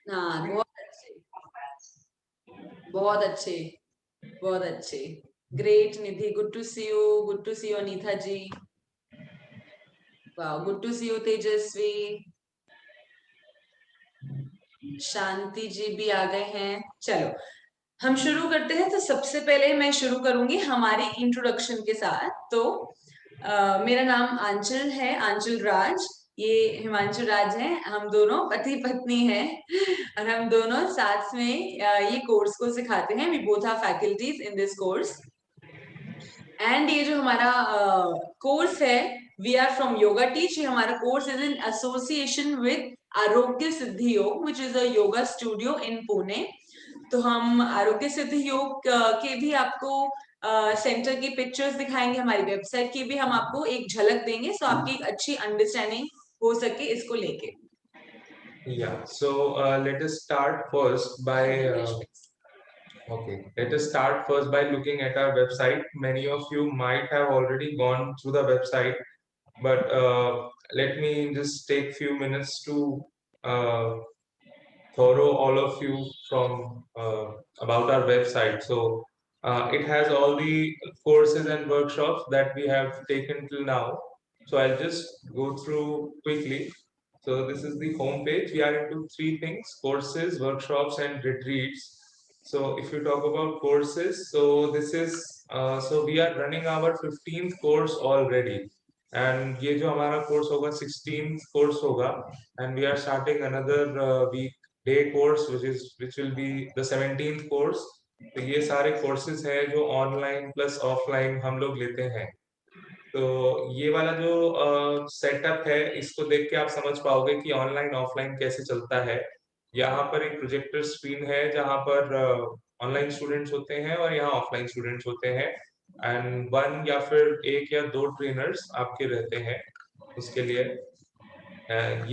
हाँ, बहुत अच्छे, बहुत अच्छे, बहुत अच्छे। Great Nidhi, good to see you, good to see you Anita ji. वाह, good to see you Tejaswi. Shanti ji भी आ गए हैं। चलो हम शुरू करते हैं। तो सबसे पहले मैं शुरू करूंगी हमारी इंट्रोडक्शन के साथ। तो मेरा नाम आंचल है, आंचल राज। ये हिमांशु राज है। हम दोनों पति पत्नी हैं और हम दोनों साथ में ये कोर्स को सिखाते हैं। We both are faculties in this course. And ये जो हमारा कोर्स है, we are from yoga teach. ये हमारा course is in association with Arogya Siddhi Yog, which is a yoga studio in Pune. तो हम आरोग्य सिद्धि योग के भी आपको सेंटर की पिक्चर्स दिखाएंगे, हमारी वेबसाइट की भी हम आपको एक झलक देंगे, सो आपकी एक अच्छी अंडरस्टैंडिंग हो सके इसको लेके। Yeah, so let us start first by let us start first by looking at our website. Many of you might have already gone through the website, but let me just take few minutes to uh, thorough all of you from about our website. So it has all the courses and workshops that we have taken till now. So I'll just go through quickly. So this is the home page. We are into three things: courses, workshops, and retreats. So if you talk about courses, so this is so we are running our 15th course already. And ये जो हमारा course होगा 16th course होगा, and we are starting another week day course which will be the 17th course. तो ये सारे courses हैं जो online plus offline हम लोग लेते हैं। तो ये वाला जो सेटअप है, इसको देख के आप समझ पाओगे कि ऑनलाइन ऑफलाइन कैसे चलता है। यहाँ पर एक प्रोजेक्टर स्क्रीन है जहाँ पर ऑनलाइन स्टूडेंट्स होते हैं और यहाँ ऑफलाइन स्टूडेंट्स होते हैं, एंड वन या फिर एक या दो ट्रेनर्स आपके रहते हैं उसके लिए।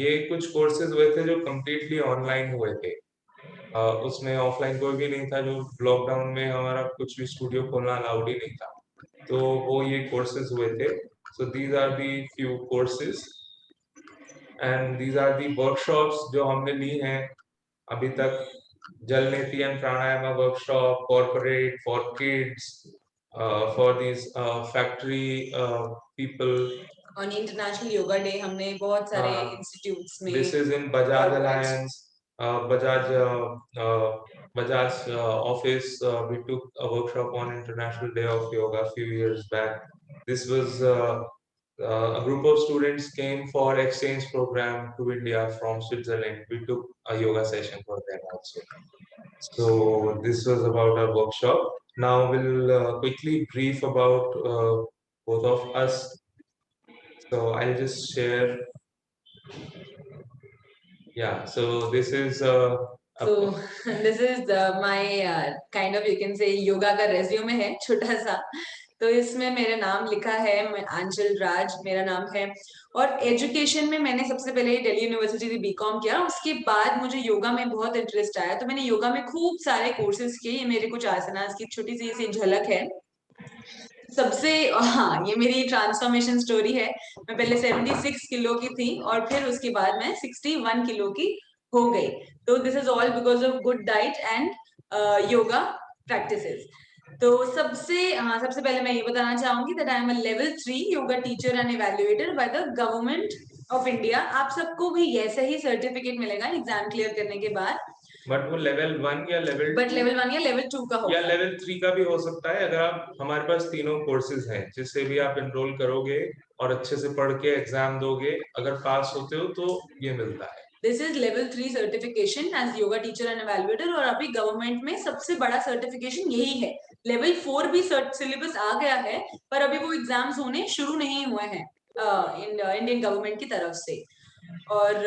ये कुछ कोर्सेज हुए थे जो कम्प्लीटली ऑनलाइन हुए थे। उसमें ऑफलाइन कोई भी नहीं था, जो लॉकडाउन में हमारा कुछ भी स्टूडियो खोलना अलाउड ही नहीं था। तो वो ये कोर्सेज हुए थे। So these are the few courses and these are the workshops जो हमने ली हैं अभी तक। Jal neti and pranayama workshop, corporate for kids, for this factory people. On international yoga day हमने बहुत सारे इंस्टीट्यूट्स में This is in Bajaj Alliance, Bajaj office. We took a workshop on International Day of Yoga a few years back. This was a group of students came for exchange program to India from Switzerland. We took a yoga session for them also. So this was about our workshop. Now we'll quickly brief about both of us. So I'll just share. Yeah, so this is So this is my kind of, you can say, yoga का resume है छोटा सा। तो इसमें मेरा नाम लिखा है, मैं आंचल राज मेरा नाम है। और एजुकेशन में मैंने सबसे पहले दिल्ली यूनिवर्सिटी से बीकॉम किया। उसके बाद मुझे योगा में बहुत इंटरेस्ट आया, तो मैंने योगा में खूब सारे कोर्सेज किए। ये मेरे कुछ आसनास की छोटी सी झलक है। सबसे, हाँ, ये मेरी ट्रांसफॉर्मेशन स्टोरी है। मैं पहले 76 किलो की थी और फिर उसके बाद मैं 61 किलो की हो गई। तो this is all because of good diet and yoga practices. तो सबसे पहले मैं ये बताना चाहूंगी that I am a level 3 yoga teacher and evaluator by the government of India. आप सबको भी ऐसा ही सर्टिफिकेट मिलेगा एग्जाम क्लियर करने के बाद। बट वो लेवल 1 या लेवल बट लेवल 1 या लेवल 2 का या होगा। लेवल 3 का भी हो सकता है। अगर आप, हमारे पास तीनों कोर्सेज हैं जिससे भी आप एनरोल करोगे और अच्छे से पढ़ के एग्जाम दोगे, अगर पास होते हो तो ये मिलता है। This is level 3 certification as yoga teacher and evaluator. और अभी गवर्नमेंट में सबसे बड़ा सर्टिफिकेशन यही है। लेवल 4 भी सिलेबस आ गया है, पर अभी वो एग्जाम्स होने शुरू नहीं हुए हैं इंडियन गवर्नमेंट की तरफ से। और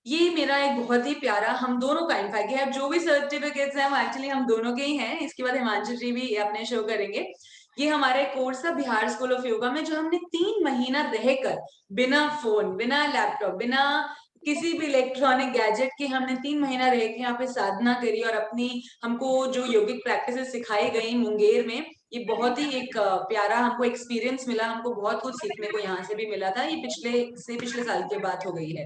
ये मेरा एक बहुत ही प्यारा, हम दोनों का इनफैक्ट है, जो भी सर्टिफिकेट्स हैं वो एक्चुअली हम दोनों के ही हैं। इसके बाद हिमांशु जी भी अपने शो करेंगे। ये हमारे कोर्स था बिहार स्कूल ऑफ योगा में, जो हमने 3 महीना रहकर बिना फोन, बिना लैपटॉप, बिना किसी भी इलेक्ट्रॉनिक गैजेट के हमने 3 महीना रह के यहाँ पे साधना करी। और अपनी, हमको जो योगिक प्रैक्टिसेस सिखाई गई मुंगेर में, ये बहुत ही एक प्यारा हमको एक्सपीरियंस मिला। हमको बहुत कुछ सीखने को यहाँ से भी मिला था। ये पिछले साल की बात हो गई है।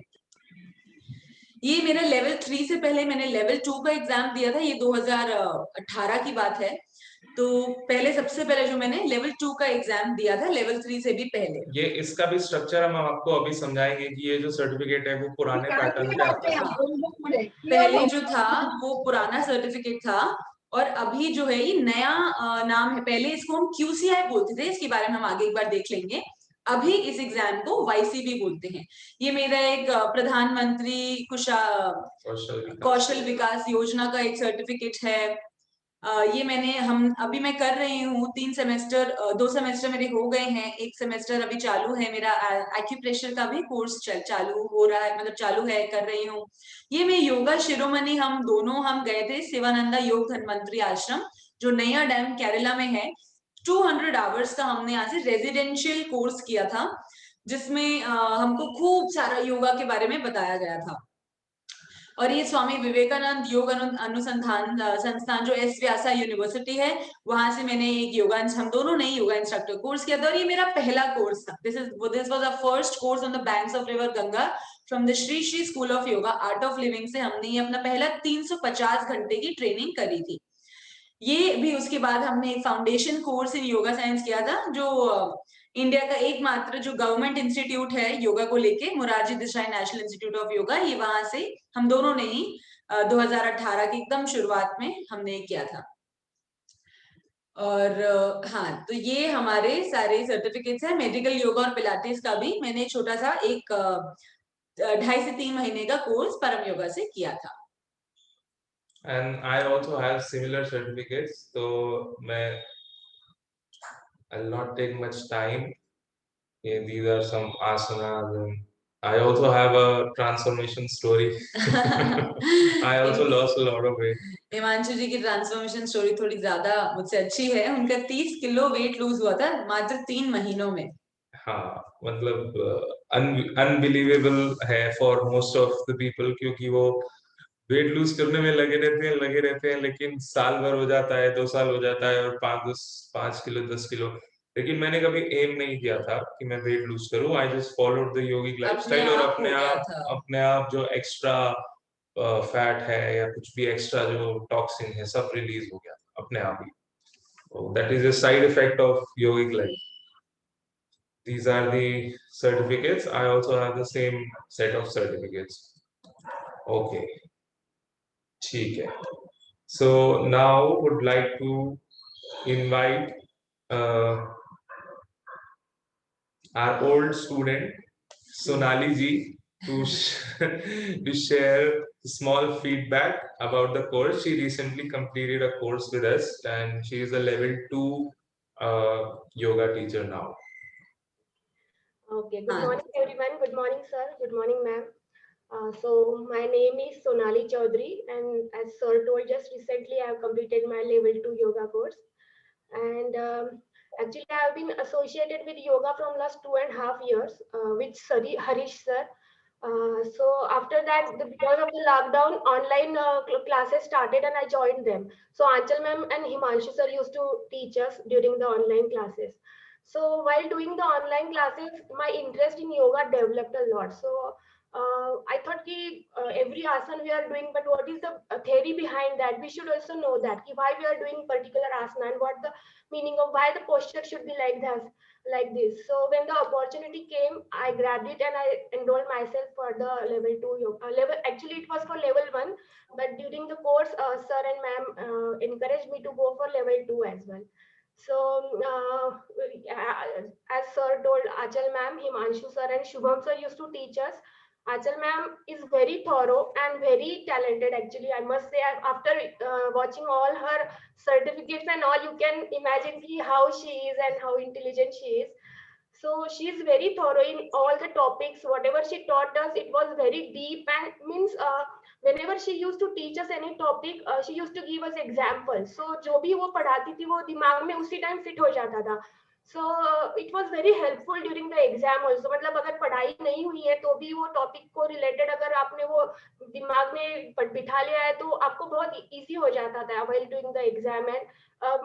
ये मेरा लेवल 3 से पहले मैंने लेवल 2 का एग्जाम दिया था, ये 2018 की बात है। तो पहले सबसे पहले जो मैंने लेवल 2 का एग्जाम दिया था, लेवल 3 से भी पहले। ये इसका भी स्ट्रक्चर हम आपको अभी समझाएंगे कि ये जो सर्टिफिकेट है वो पुराने पैटर्न पे आता है। पहले जो था वो पुराना सर्टिफिकेट था, और अभी जो है ये नया नाम है। पहले इसको हम QCI बोलते थे, इसके बारे में हम आगे एक बार देख लेंगे। अभी इस एग्जाम को YCB बोलते हैं। ये मेरा एक प्रधानमंत्री कौशल विकास योजना का एक सर्टिफिकेट है। ये हम अभी मैं कर रही हूँ 2 सेमेस्टर मेरे हो गए हैं, 1 सेमेस्टर अभी चालू है मेरा। एक्यूप्रेशर का भी कोर्स चालू हो रहा है, मतलब चालू है, कर रही हूँ। ये मैं योगा शिरोमणि, हम गए थे शिवानंदा योग धन्वंतरी आश्रम, जो नया डैम केरला में है। 200 आवर्स का हमने यहाँ से रेजिडेंशियल कोर्स किया था, जिसमें हमको खूब सारा योगा के बारे में बताया गया था। और ये स्वामी विवेकानंद योग अनुसंधान संस्थान, जो एस व्यासा यूनिवर्सिटी है, वहां से मैंने एक हम दोनों ने योगा इंस्ट्रक्टर कोर्स किया था। और ये मेरा पहला कोर्स था। This was the first course on the banks of river Ganga from the Shri Shri school of yoga art of living से। हमने ये अपना पहला 350 घंटे की ट्रेनिंग करी थी। ये भी उसके बाद हमने एक foundation course in yoga science किया था, जो इंडिया का एकमात्र जो गवर्नमेंट इंस्टीट्यूट है योगा को लेके, Morarji Desai national institute of yoga. ये वहां से हम दोनों ने ही 2018 की एकदम शुरुआत में हमने किया था। और हाँ, तो ये हमारे सारे सर्टिफिकेट्स हैं। मेडिकल योगा और पिलाटेस का भी मैंने छोटा सा एक 2.5 से 3 महीने का कोर्स परम योगा से किया था। And I also have similar certificates, so I'll not take much time. Yeah, these are some asanas, and I also have a transformation story. I also lost a lot of weight. Himanshu जी की transformation story थोड़ी ज्यादा मुझसे अच्छी है। उनका 30 kilo weight lose हुआ था मात्र 3 महीनों में। हाँ, मतलब अनबिलीवेबल है for most of the people, क्योंकि वो वेट लूज करने में लगे रहते हैं, लेकिन साल भर हो जाता है, 2 साल हो जाता है, और 5 किलो 10 किलो। लेकिन मैंने कभी एम नहीं किया था कि मैं वेट लूज करूं। I just followed the yogic lifestyle, और अपने आप जो एक्स्ट्रा फैट है या कुछ भी एक्स्ट्रा जो टॉक्सिन है, सब रिलीज हो गया अपने आप ही। That is a side effect of yogic life. These are the certificates. I also have the same set of certificates. Okay, ठीक है. So now would like to invite our old student Sonali ji to to share small feedback about the course. She recently completed a course with us, and she is a level 2 yoga teacher now. Okay, good morning everyone. Good morning sir. Good morning ma'am. So my name is Sonali Chaudhary, and as sir told, just recently I have completed my level 2 yoga course. And actually I have been associated with yoga from last 2.5 years with Harish sir. So after that, because of the lockdown, online classes started and I joined them. So Anchal ma'am and Himanshu sir used to teach us during the online classes. So while doing the online classes, my interest in yoga developed a lot. So I thought ki, every asana we are doing, but what is the theory behind that? We should also know that ki why we are doing particular asana and what the meaning of why the posture should be like this. So when the opportunity came, I grabbed it and I enrolled myself for the level 2 yoga. Actually, it was for level 1, but during the course, sir and ma'am encouraged me to go for level 2 as well. So, as sir told, Achal ma'am, Himanshu sir, and Shubham sir used to teach us. Achal ma'am is very thorough and very talented. Actually, I must say, after watching all her certificates and all, you can imagine how she is and how intelligent she is. So she is very thorough in all the topics. Whatever she taught us, it was very deep and means. Whenever she used to teach us any topic, she used to give us examples. So जो भी वो पढ़ाती थी वो दिमाग में उसी time fit हो जाता था. So it was very helpful during the exam also. मतलब अगर पढ़ाई नहीं हुई है तो भी वो टॉपिक को रिलेटेड अगर आपने वो दिमाग में बिठा लिया है तो आपको बहुत इजी हो जाता था while doing the exam. And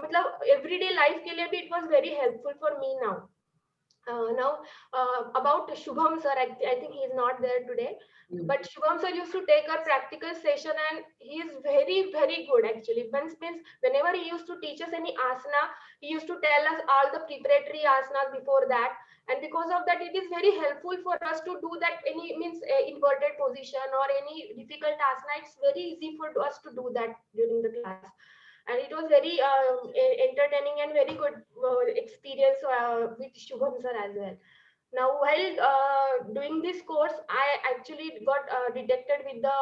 मतलब everyday life के लिए भी it was very helpful for me now. Now, about Shubham sir, I think he is not there today. Mm. But Shubham sir used to take our practical session, and he is very, very good actually. Means whenever he used to teach us any asana, he used to tell us all the preparatory asanas before that. And because of that, it is very helpful for us to do that any means inverted position or any difficult asana. It's very easy for us to do that during the class. And it was very entertaining and very good experience with Shubham sir as well. Now, while doing this course, I actually got detected with the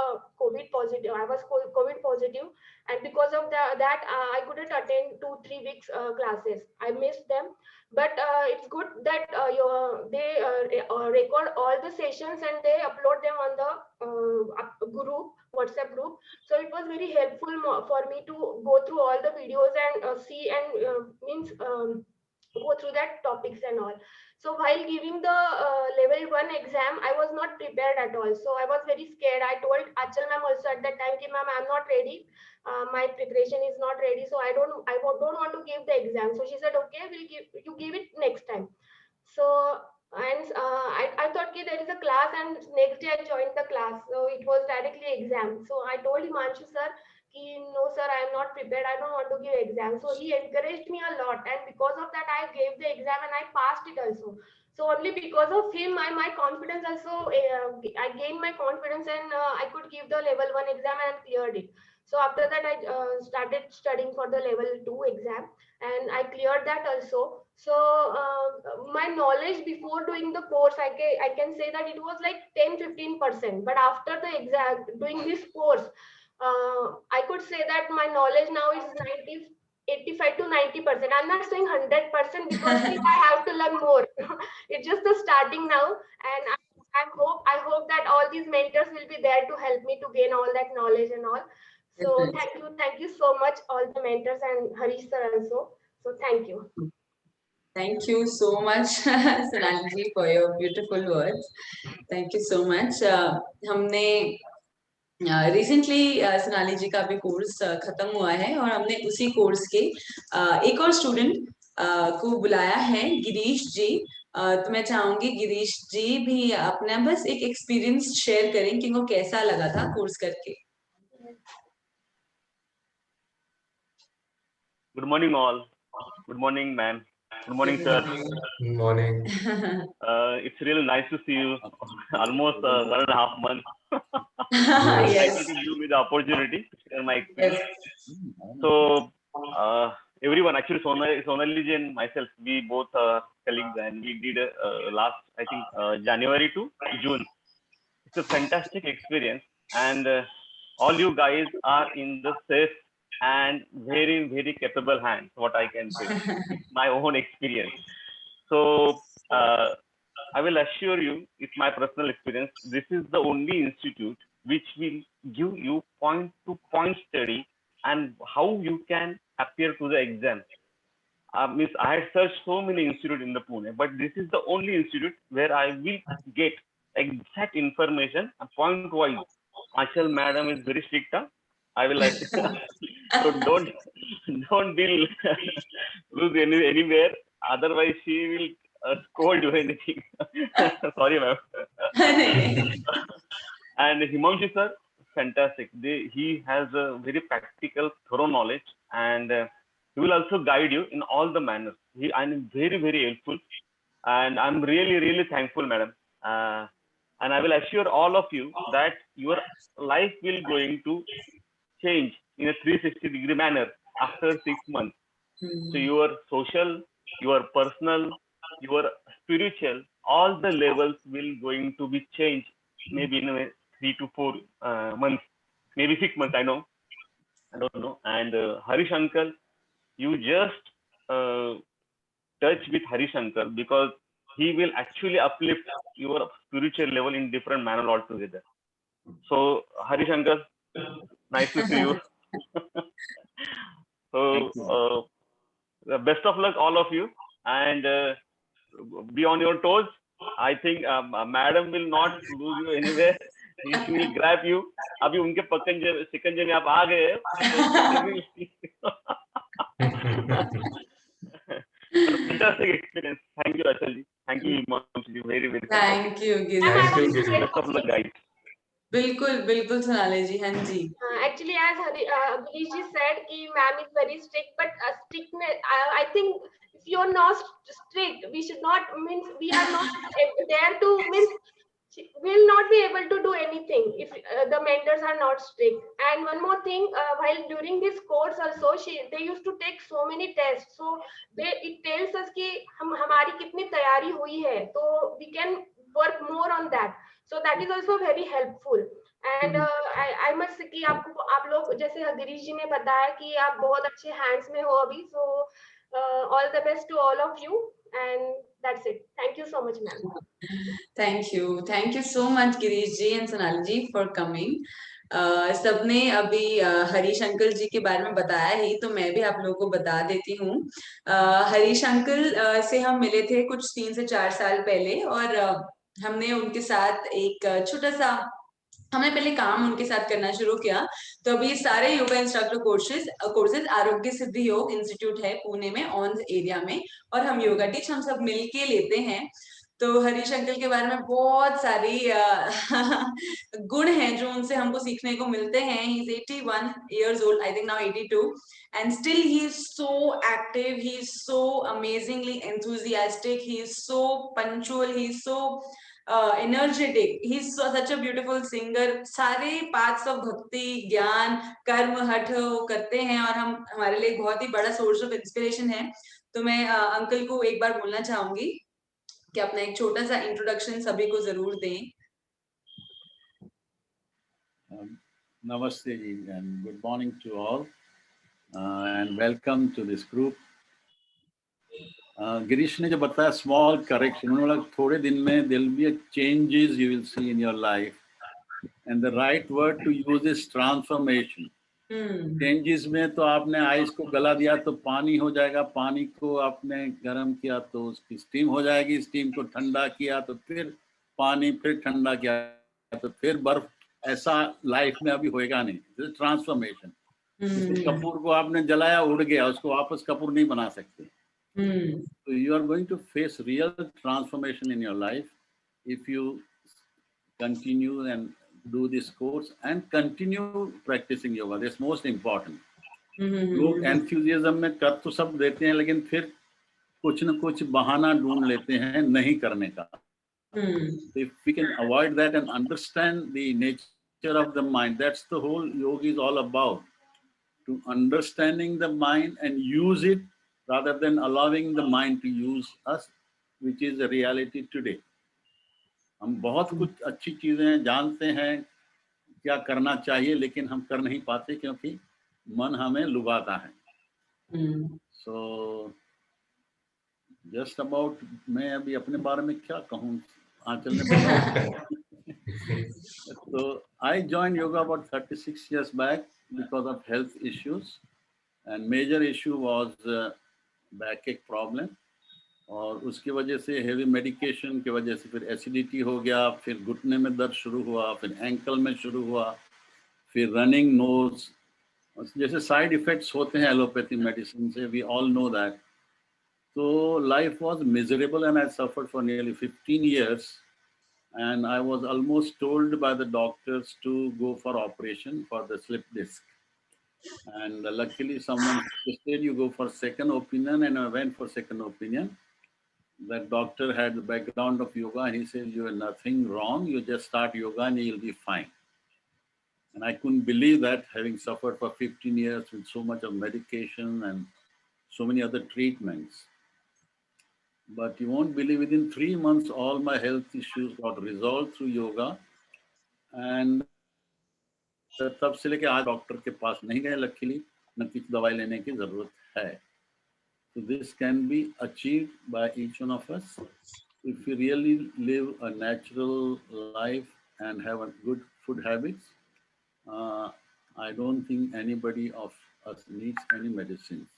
COVID positive. I was COVID positive, and because of that, I couldn't attend 2-3 weeks classes. I missed them, but it's good that they record all the sessions and they upload them on the group, WhatsApp group. So it was very helpful for me to go through all the videos and see and means go through that topics and all. So while giving the level 1 exam, I was not prepared at all. So I was very scared. I told Achal ma'am also at that time, ma'am, I'm not ready. My preparation is not ready. So I don't want to give the exam. So she said, okay, you give it next time. So and I thought okay, there is a class, and next day I joined the class. So it was directly exam. So I told Himanshu sir, no sir, I am not prepared. I don't want to give exam. So he encouraged me a lot, and because of that, I gave the exam and I passed it also. So only because of him, my confidence also, I gained my confidence, and I could give the level 1 exam and cleared it. So after that, I started studying for the level 2 exam, and I cleared that also. So my knowledge before doing the course, I can say that it was like 10-15%. But after the exam, doing this course, I could say that my knowledge now is 85 to 90%. I'm not saying 100% because still I have to learn more. It's just the starting now, and I hope that all these mentors will be there to help me to gain all that knowledge and all. So thank you so much, all the mentors and Harish sir also. So thank you. Thank you so much, Sonali ji, for your beautiful words. Thank you so much. हमने recently Sonali जी का भी course खत्म हुआ है और हमने उसी course के एक और स्टूडेंट को बुलाया है, गिरीश जी। तो मैं चाहूंगी गिरीश जी भी अपना बस एक एक्सपीरियंस शेयर करें कि उनको कैसा लगा था कोर्स करके। Good morning all. Good morning ma'am. Good morning sir. Good morning. It's really nice to see you. Almost 1.5 months. Yes. Thank you to give me the opportunity to share my experience. Yes. So everyone, actually Sonali ji and myself, we both are colleagues, and we did last, I think, January to June. It's a fantastic experience, and all you guys are in the safe and very, very capable hands, what I can say. It's my own experience. So I will assure you, it's my personal experience, this is the only institute which will give you point-to-point study and how you can appear to the exam. Means I had searched so many institutes in the Pune, but this is the only institute where I will get exact information point-wise. Achal madam is very strict. I will like so don't be lose anywhere. Otherwise, she will scold you anything. Sorry, ma'am. And Himanshu sir, fantastic. He has a very practical, thorough knowledge, and he will also guide you in all the manners. I'm very, very helpful, and I'm really, really thankful, madam. And I will assure all of you that your life will going to change in a 360-degree manner after 6 months. So your social, your personal, your spiritual, all the levels will going to be changed maybe in a 3 to 4 months, maybe 6 months, I don't know. And Harish uncle, you just touch with Harish uncle, because he will actually uplift your spiritual level in different manner altogether. So Harish uncle, nice to see you. So best of luck all of you, and be on your toes. I think madam will not lose you anywhere. She will grab you. अभी उनके शिकंजे में आप आ गए। Fantastic experience. Thank you, Achal ji. Thank you, Himanshu. Very, very much. Thank you Thank Girish you, ji. Giri. Best of luck, guys. बिल्कुल बिल्कुल सोनाली जी, हाँ जी। Actually, as Girish ji said, ki ma'am is very strict, but strictness, I think if you're not strict, we should not means we are not there to means will not be able to do anything if the mentors are not strict. And one more thing, while during this course also, they used to take so many tests, so it tells us कि हमारी कितनी तैयारी हुई है, तो we can work more on that. So that is also very helpful. And I must say कि आपको आप लोग जैसे गिरीश जी ने बताया कि आप बहुत अच्छे hands में हो अभी, so all the best to all of you, and that's it. Thank you so much, ma'am. Thank you so much Girish ji and Sonali ji for coming. सबने अभी हरीश अंकल जी के बारे में बताया ही, तो मैं भी आप लोगों को बता देती हूँ। हरीश अंकल से हम मिले थे कुछ 3 से 4 साल पहले, और हमने उनके साथ एक छोटा सा हमने पहले काम उनके साथ करना शुरू किया। तो अभी सारे योगा इंस्ट्रक्टर कोर्सेज आरोग्य सिद्धि योग इंस्टीट्यूट है पुणे में, ऑन एरिया में, और हम योगा टीच हम सब मिलके लेते हैं। तो हरीश अंकल के बारे में बहुत सारी गुण हैं जो उनसे हमको सीखने को मिलते हैं। He is 81 years old, I think now 82, and still he is so active, he is so amazingly enthusiastic, he is so punctual, he is so energetic, he is such a beautiful singer। सारे parts of भक्ति, ज्ञान, कर्म, हठ वो करते हैं, और हम हमारे लिए बहुत ही बड़ा सोर्स ऑफ इंस्पिरेशन है। तो मैं अंकल को एक बार बोलना चाहूंगी कि अपना एक छोटा सा इंट्रोडक्शन सभी को जरूर दें। Namaste and good morning to all, and welcome to this group. Girish ने जो बताया स्मॉल करेक्शन, उन्होंने बोला थोड़े दिन में there will be a changes you will see in your life, and the right word to use is transformation. Changes में तो आपने आइस को गला दिया तो पानी हो जाएगा, पानी को आपने गर्म किया तो उसकी स्टीम हो जाएगी, स्टीम को ठंडा किया तो फिर पानी, फिर ठंडा किया तो फिर बर्फ। ऐसा लाइफ में अभी होएगा नहीं, ट्रांसफॉर्मेशन। कपूर को आपने जलाया, उड़ गया, उसको वापस कपूर नहीं बना सकते। So you are going to face real transformation in your life if you continue and do this course and continue practicing yoga. That's most important. लोग enthusiasm में कर तो सब देते हैं, लेकिन फिर कुछ न कुछ बहाना ढूंढ लेते हैं नहीं करने का। So if we can avoid that and understand the nature of the mind, that's the whole yoga is all about. To understanding the mind and use it rather than allowing the mind to use us, which is the reality today. हम बहुत कुछ अच्छी चीजें जानते हैं क्या करना चाहिए, लेकिन हम कर नहीं पाते क्योंकि मन हमें लुभाता है। So just about, मैं अभी अपने बारे में क्या कहूँ, आंचल ने बताया। So I joined yoga about 36 years back because of health issues, and major issue was backache problem, और उसकी वजह से हेवी मेडिकेशन की वजह से फिर एसिडिटी हो गया, फिर घुटने में दर्द शुरू हुआ, फिर एंकल में शुरू हुआ, फिर रनिंग नोज, जैसे साइड इफेक्ट्स होते हैं एलोपैथी मेडिसिन से, we all know that. So life was miserable and I suffered for nearly 15 years, and I was almost told by the doctors to go for operation for the slip disc. And luckily someone suggested you go for second opinion, and I went for second opinion. That doctor had the background of yoga, and he said, you have nothing wrong, you just start yoga and you'll be fine. And I couldn't believe that, having suffered for 15 years with so much of medication and so many other treatments. But you won't believe, within 3 months, all my health issues got resolved through yoga. And तब से लेके आज doctor के पास नहीं गए, luckily, न कुछ दवाई लेने की जरूरत है। So this can be achieved by each one of us if we really live a natural life and have a good food habits. I don't think anybody of us needs any medicines.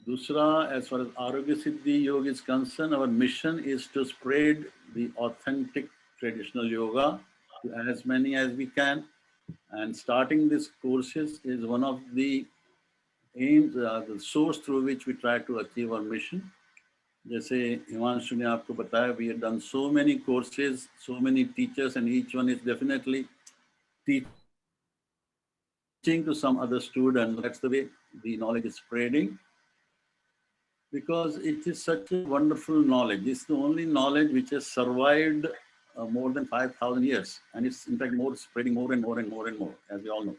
Dusra, as far as Arogya Siddhi Yoga is concerned, our mission is to spread the authentic traditional yoga to as many as we can. And starting these courses is one of the aims, the source through which we try to achieve our mission. जैसे हिमांशु ने आपको बताया, we have done so many courses, so many teachers, and each one is definitely teaching to some other student. That's the way the knowledge is spreading, because it is such a wonderful knowledge. It's the only knowledge which has survived more than 5,000 years, and it's in fact more spreading more and more and more and more, as we all know.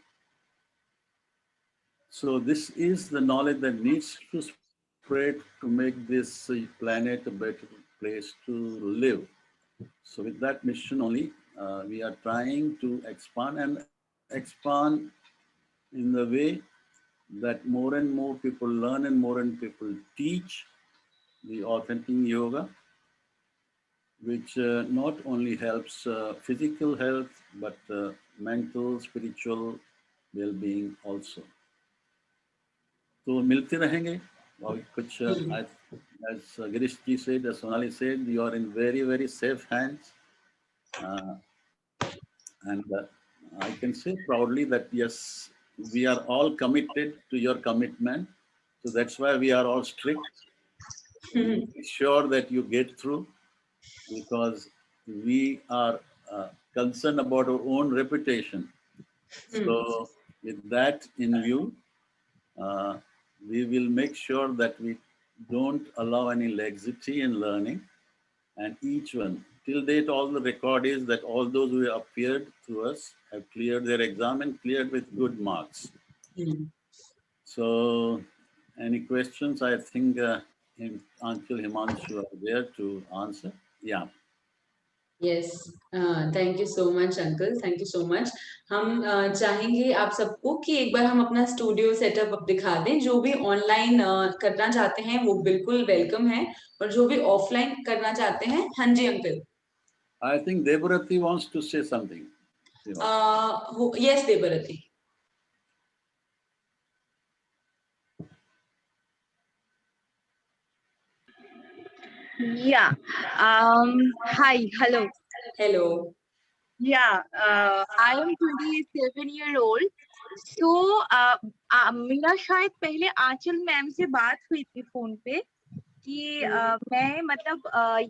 So this is the knowledge that needs to spread to make this planet a better place to live. So with that mission only, we are trying to expand in the way that more and more people learn and more and people teach the authentic yoga, which not only helps physical health, but mental, spiritual well-being also. तो मिलते रहेंगे और कुछ as Girish ji said, as Sonali said, you are in very, very safe hands. And I can say proudly that yes, we are all committed to your commitment. So that's why we are all strict. Make sure that you get through, because we are concerned about our own reputation. So with that in view, we will make sure that we don't allow any laxity in learning, and each one, till date, all the record is that all those who appeared to us have cleared their exam and cleared with good marks. So any questions? I think Uncle Himanshu are there to answer. Yeah. Yes, thank you so much uncle, thank you so much. हम चाहेंगे आप सबको कि एक बार हम अपना studio setup दिखा दें। जो भी ऑनलाइन करना चाहते हैं वो बिल्कुल वेलकम है, और जो भी ऑफलाइन करना चाहते हैं। हाँ जी uncle. I think Debarati wants to say something. Yes, Debarati. Yeah. Hi. Hello. Hello. Yeah. I am 27-year-old. So मेरा शायद पहले आंचल मैम से बात हुई थी फोन पे कि मैं मतलब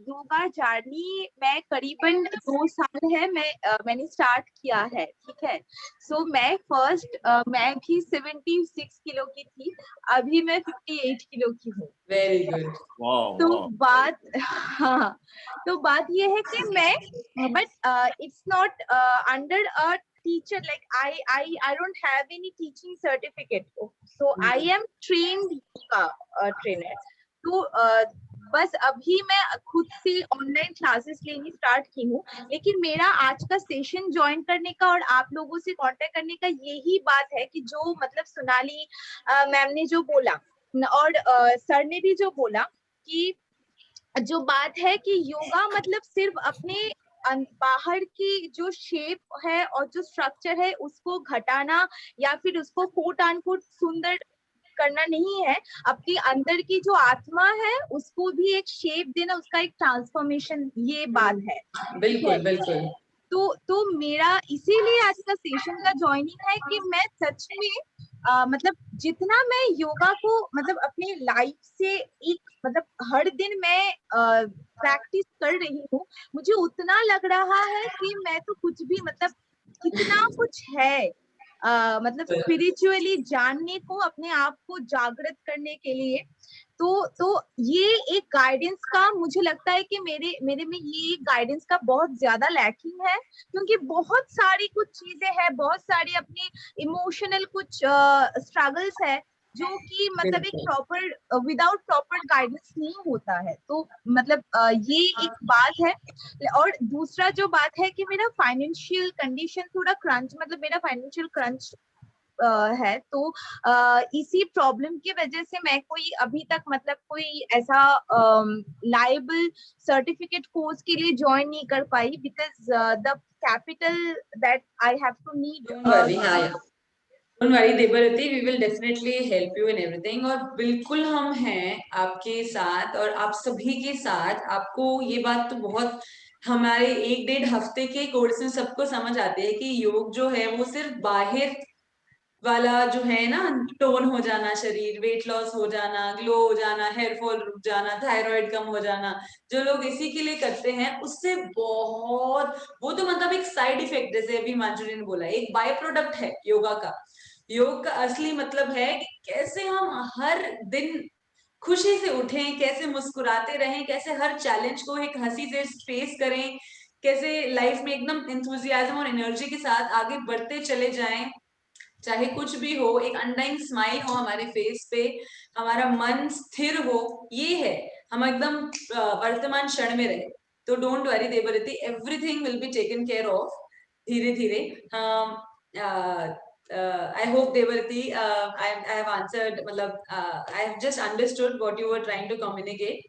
योगा जर्नी मैं करीबन 2 साल है मैंने स्टार्ट किया है, ठीक है। सो मैं फर्स्ट मैं भी 76 किलो की थी, अभी मैं 58 किलो की हूँ। Very good. तो बात हाँ, तो बात ये है कि मैं but it's not under a teacher, like I don't have any teaching certificate, so I am trained yoga trainer. तो बस अभी मैं खुद से ऑनलाइन क्लासेस लेनी स्टार्ट की हूँ, लेकिन मेरा आज का सेशन ज्वाइन करने का और आप लोगों से कांटेक्ट करने का यही बात है कि जो मतलब सोनाली मैम ने जो बोला और सर ने भी जो बोला कि जो बात है कि योगा मतलब सिर्फ अपने बाहर की जो शेप है और जो स्ट्रक्चर है उसको घटाना या फिर उसको कोट एंड कोट सुंदर करना नहीं है, अपनी अंदर की जो आत्मा है उसको भी एक शेप देना, उसका एक ट्रांसफॉर्मेशन, ये बात है। बिल्कुल बिल्कुल। तो मेरा इसीलिए आज का सेशन का ज्वाइनिंग है कि मैं सच में मतलब जितना मैं योगा को मतलब अपने लाइफ से एक मतलब हर दिन मैं प्रैक्टिस कर रही हूँ, मुझे उतना लग रहा है कि मैं तो कुछ भी मतलब कितना कुछ है मतलब स्पिरिचुअली जानने को, अपने आप को जागृत करने के लिए। तो ये एक गाइडेंस का मुझे लगता है कि मेरे में ये गाइडेंस का बहुत ज्यादा लैकिंग है, क्योंकि बहुत सारी कुछ चीजें हैं, बहुत सारी अपनी इमोशनल कुछ स्ट्रगल्स है जो कि मतलब एक प्रॉपर विदाउट प्रॉपर गाइडेंस नहीं होता है। तो मतलब ये एक बात है। और दूसरा जो बात है कि मेरा फाइनेंशियल कंडीशन थोड़ा क्रंच, मतलब मेरा फाइनेंशियल क्रंच है, तो इसी प्रॉब्लम की वजह से मैं कोई अभी तक मतलब कोई ऐसा लायबल सर्टिफिकेट कोर्स के लिए ज्वाइन नहीं कर पाई, because the capital that I have to need. Don't worry Debarati, we will definitely help you in everything, और बिल्कुल हम हैं आपके साथ और आप सभी के साथ। आपको ये बात तो बहुत हमारे 1-1.5 हफ्ते के कोर्स में सबको समझ आती है कि योग जो है वो सिर्फ बाहर वाला जो है ना, टोन हो जाना शरीर, वेट लॉस हो जाना, ग्लो हो जाना, हेयर फॉल रुक जाना, थायराइड कम हो जाना, जो लोग इसी के लिए करते हैं उससे बहुत, वो तो मतलब एक साइड इफेक्ट, जैसे अभी मांजुरी ने बोला, एक बाय प्रोडक्ट है योगा का। योग का असली मतलब है कि कैसे हम हर दिन खुशी से उठें, कैसे मुस्कुराते रहें, कैसे हर चैलेंज को एक हंसी से फेस करें, कैसे लाइफ में एकदम एंथुजियाज्म और एनर्जी के साथ आगे बढ़ते चले जाएं, चाहे कुछ भी हो, एक अनडाइंग स्माइल हो हमारे फेस पे, हमारा मन स्थिर हो, ये है हम एकदम वर्तमान क्षण में रहे। तो don't worry Debarati, everything will be taken care of धीरे धीरे। I hope Devarati, I have answered, matlab, I have just understood what you were trying to communicate.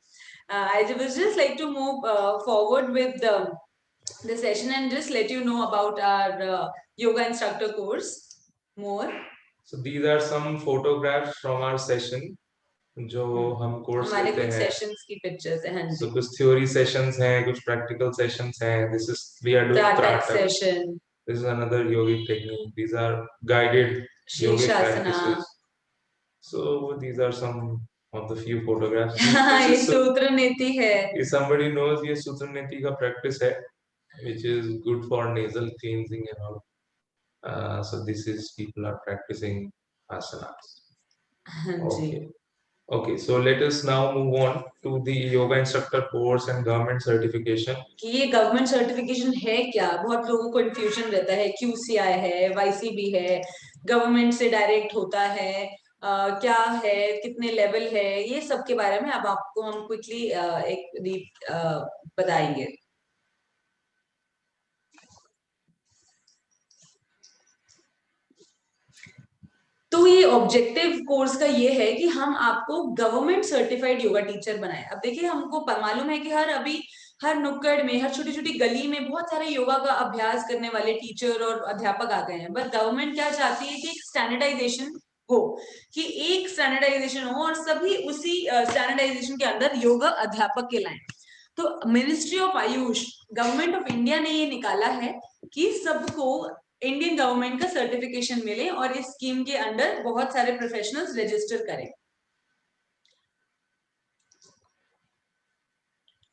I was just like to move forward with the session and just let you know about our yoga instructor course more. So these are some photographs from our session जो हम course हमारे लेते कुछ हैं। Sessions की pictures हैं। हाँ जी। So कुछ थ्योरी सेशंस हैं, कुछ प्रैक्टिकल सेशंस हैं। This is we are doing त्राटक त्राटक. session, This is another yogic technique. These are guided yogic Shirshasana. practices. So these are some of the few photographs. ये सूत्र नीति है। If somebody knows ये सूत्र नीति का practice है, which is good for nasal cleansing and all. So this is people are practicing asanas. हाँ जी। Okay. Okay, so let us now move on to the yoga instructor course and government certification. कि ये government certification है क्या, बहुत लोगों को confusion रहता है। QCI है, YCB है, गवर्नमेंट से डायरेक्ट होता है, क्या है, कितने लेवल है, ये सब के बारे में अब आपको हम क्विकली एक बताएंगे। तो ये ऑब्जेक्टिव कोर्स का ये है कि हम आपको गवर्नमेंट सर्टिफाइड योगा टीचर बनाए। अब देखिए, हमको मालूम है कि हर नुक्कड़ में, हर छोटी छोटी गली में बहुत सारे योगा का अभ्यास करने वाले टीचर और अध्यापक आ गए हैं, बट गवर्नमेंट क्या चाहती है कि एक स्टैंडर्डाइजेशन हो, कि एक स्टैंडर्डाइजेशन हो और सभी उसी स्टैंडर्डाइजेशन के अंदर योगा अध्यापक के लाएं। तो ministry of Ayush, government of India ने ये निकाला है कि सबको इंडियन गवर्नमेंट का सर्टिफिकेशन मिले और इस स्कीम के अंडर बहुत सारे प्रोफेशनल्स रजिस्टर करें।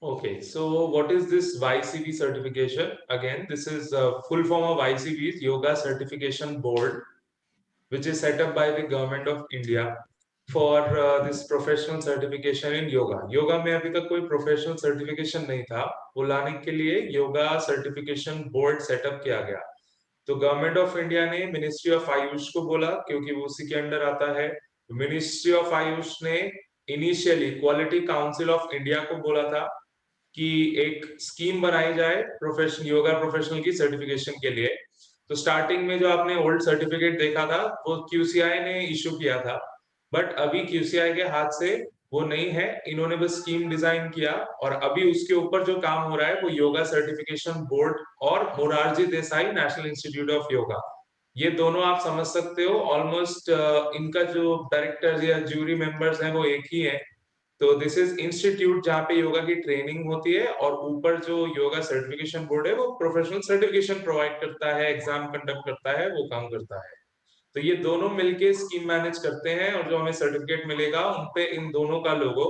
Okay, so what is this YCB certification? Again, this is a full form of YCB's Yoga Certification Board, which is set up by the government of India for this professional certification in yoga. Yoga में अभी तक कोई professional certification नहीं था, वो लाने के लिए योगा certification board setup किया गया। तो गवर्नमेंट ऑफ इंडिया ने मिनिस्ट्री ऑफ आयुष को बोला, क्योंकि वो उसी के अंडर आता है। मिनिस्ट्री ऑफ आयुष ने initially quality council of India को बोला था कि एक स्कीम बनाई जाए प्रोफेशनल योगा प्रोफेशनल की सर्टिफिकेशन के लिए। तो स्टार्टिंग में जो आपने ओल्ड सर्टिफिकेट देखा था वो QCI ने इशू किया था, बट अभी QCI के हाथ से वो नहीं है, इन्होंने बस स्कीम डिजाइन किया और अभी उसके ऊपर जो काम हो रहा है वो योगा सर्टिफिकेशन बोर्ड और Morarji Desai national institute of yoga, ये दोनों आप समझ सकते हो ऑलमोस्ट इनका जो डायरेक्टर्स या ज्यूरी मेंबर्स हैं वो एक ही है। तो दिस इज इंस्टीट्यूट जहाँ पे योगा की ट्रेनिंग होती है और ऊपर जो योगा सर्टिफिकेशन बोर्ड है वो प्रोफेशनल सर्टिफिकेशन प्रोवाइड करता है, एग्जाम कंडक्ट करता है, वो काम करता है। तो ये दोनों मिलके स्कीम मैनेज करते हैं और जो हमें सर्टिफिकेट मिलेगा उनपे इन दोनों का लोगो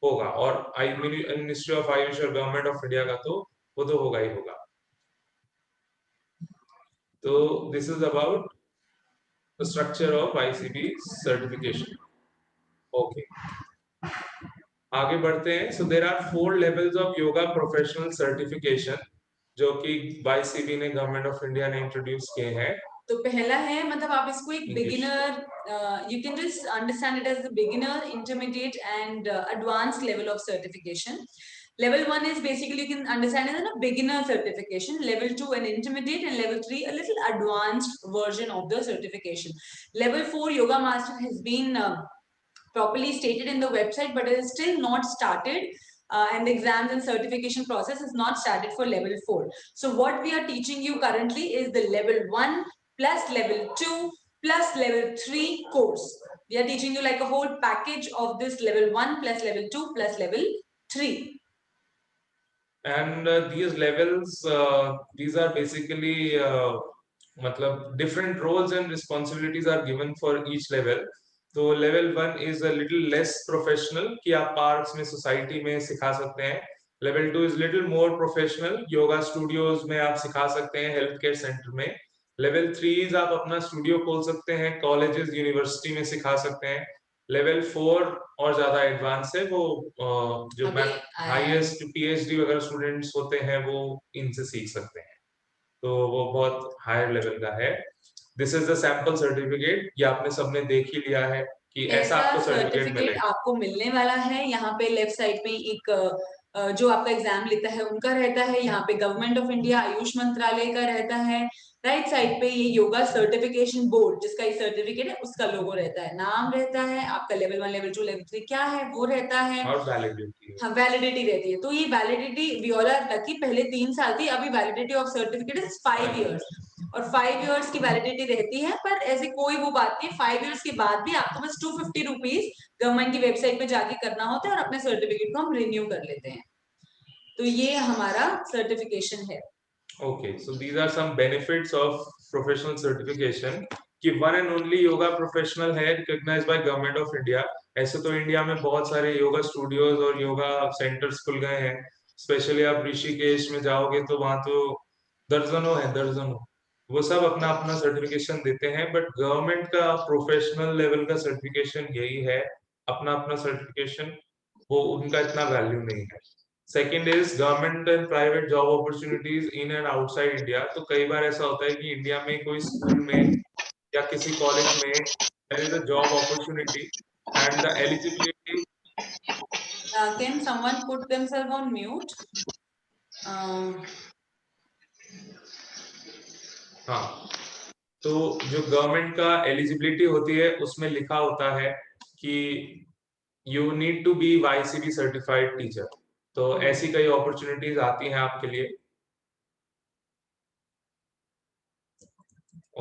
होगा, और मिनिस्ट्री ऑफ आयुष और गवर्नमेंट ऑफ इंडिया का तो वो तो होगा ही होगा। तो this is about the structure of YCB certification. Okay, आगे बढ़ते हैं। So there are 4 levels of yoga professional certification जो कि YCB ने गवर्नमेंट ऑफ इंडिया ने इंट्रोड्यूस किए हैं। तो पहला है, मतलब आप इसको एक beginner, you can just understand it as the beginner, intermediate and advanced level of certification. Level 1 is basically, you can understand it as a beginner certification. Level 2 an intermediate, and level 3 a little advanced version of the certification. Level 4 yoga master has been properly stated in the website, but it is still not started, and the exams and certification process is not started for level 4. So what we are teaching you currently is the level 1 plus level 2 plus level 3 course. We are teaching you like a whole package of this level 1 plus level 2 plus level 3. And these levels, these are basically मतलब different roles and responsibilities are given for each level. तो level 1 is a little less professional कि आप parks में society में सिखा सकते हैं. Level 2 is little more professional, yoga studios में आप सिखा सकते हैं, healthcare center में. Level 3 is आप अपना studio खोल सकते हैं, colleges, university में सिखा सकते हैं. Level 4 और ज्यादा एडवांस है, वो जो हाईएस्ट PhD वगैरह स्टूडेंट्स होते हैं वो इनसे सीख सकते हैं. तो वो बहुत हायर लेवल का है. This is the sample certificate. ये आपने सबने देख ही लिया है कि ऐसा आपको सर्टिफिकेट मिलेगा. आपको मिलने वाला है. यहाँ पे लेफ्ट साइड में एक जो आपका एग्जाम लेता है उनका रहता है. यहाँ पे गवर्नमेंट ऑफ इंडिया आयुष मंत्रालय का रहता है. राइट साइड पे ये योगा सर्टिफिकेशन बोर्ड जिसका ये सर्टिफिकेट है उसका लोगो रहता है, नाम रहता है, आपका लेवल 1 लेवल 2 लेवल 3 क्या है वो रहता है, और वैलिडिटी. हाँ वैलिडिटी रहती है. तो ये validity we all are lucky, पहले 3 साल थी, अभी validity of certificate is 5 years और 5 इयर्स की वैलिडिटी रहती है. पर ऐसे कोई वो बात नहीं, 5 इयर्स के बाद भी आपको बस 250 रुपीज गवर्नमेंट की वेबसाइट पे जाके करना होता है और अपने सर्टिफिकेट को हम रिन्यू कर लेते हैं. तो ये हमारा सर्टिफिकेशन है. Okay, so these are some benefits of professional certification कि one and only yoga professional है recognized by government of India. ऐसे तो इंडिया में बहुत सारे योगा स्टूडियोज और योगा सेंटर्स खुल गए हैं. स्पेशली आप ऋषिकेश में जाओगे तो वहां तो दर्जनों. वो सब अपना अपना सर्टिफिकेशन देते हैं, बट गवर्नमेंट का प्रोफेशनल लेवल का सर्टिफिकेशन यही है, अपना अपना सर्टिफिकेशन. वो उनका इतना वैल्यू नहीं है. Second is government and private job opportunities in and outside India. तो कई बार ऐसा होता है कि इंडिया में कोई स्कूल में या किसी कॉलेज में there is a job opportunity and the eligibility. Can someone put themselves on mute? हाँ, तो जो गवर्नमेंट का एलिजिबिलिटी होती है उसमें लिखा होता है कि you need to be YCB certified teacher. तो ऐसी कई अपॉर्चुनिटीज आती हैं आपके लिए.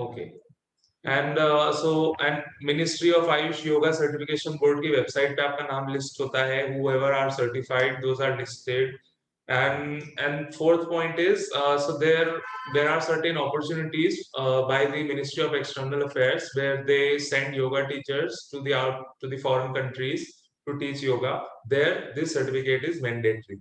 Okay. And and ministry of AYUSH yoga certification board की वेबसाइट पे आपका नाम लिस्ट होता है. whoever are certified, those are listed. And fourth point is so there are certain opportunities by the Ministry of External Affairs where they send yoga teachers to the foreign countries to teach yoga. There this certificate is mandatory.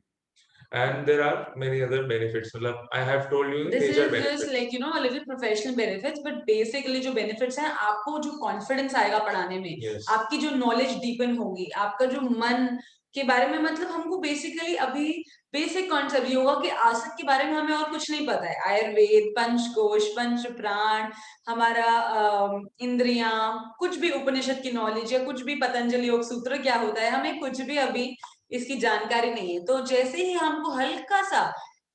And there are many other benefits. I have told you this major is benefits. just like a little professional benefits, but basically जो benefits हैं आपको जो confidence आएगा पढ़ाने में, Yes. आपकी जो knowledge deepen होगी, आपका जो मन के बारे में, मतलब हमको बेसिकली अभी बेसिक कॉन्सेप्ट योगा के आसन के बारे में हमें और कुछ नहीं पता है. आयुर्वेद, पंचकोश, पंच प्राण, हमारा इंद्रियां, कुछ भी उपनिषद की नॉलेज या कुछ भी पतंजलि योग सूत्र क्या होता है, हमें कुछ भी अभी इसकी जानकारी नहीं है. तो जैसे ही हमको हल्का सा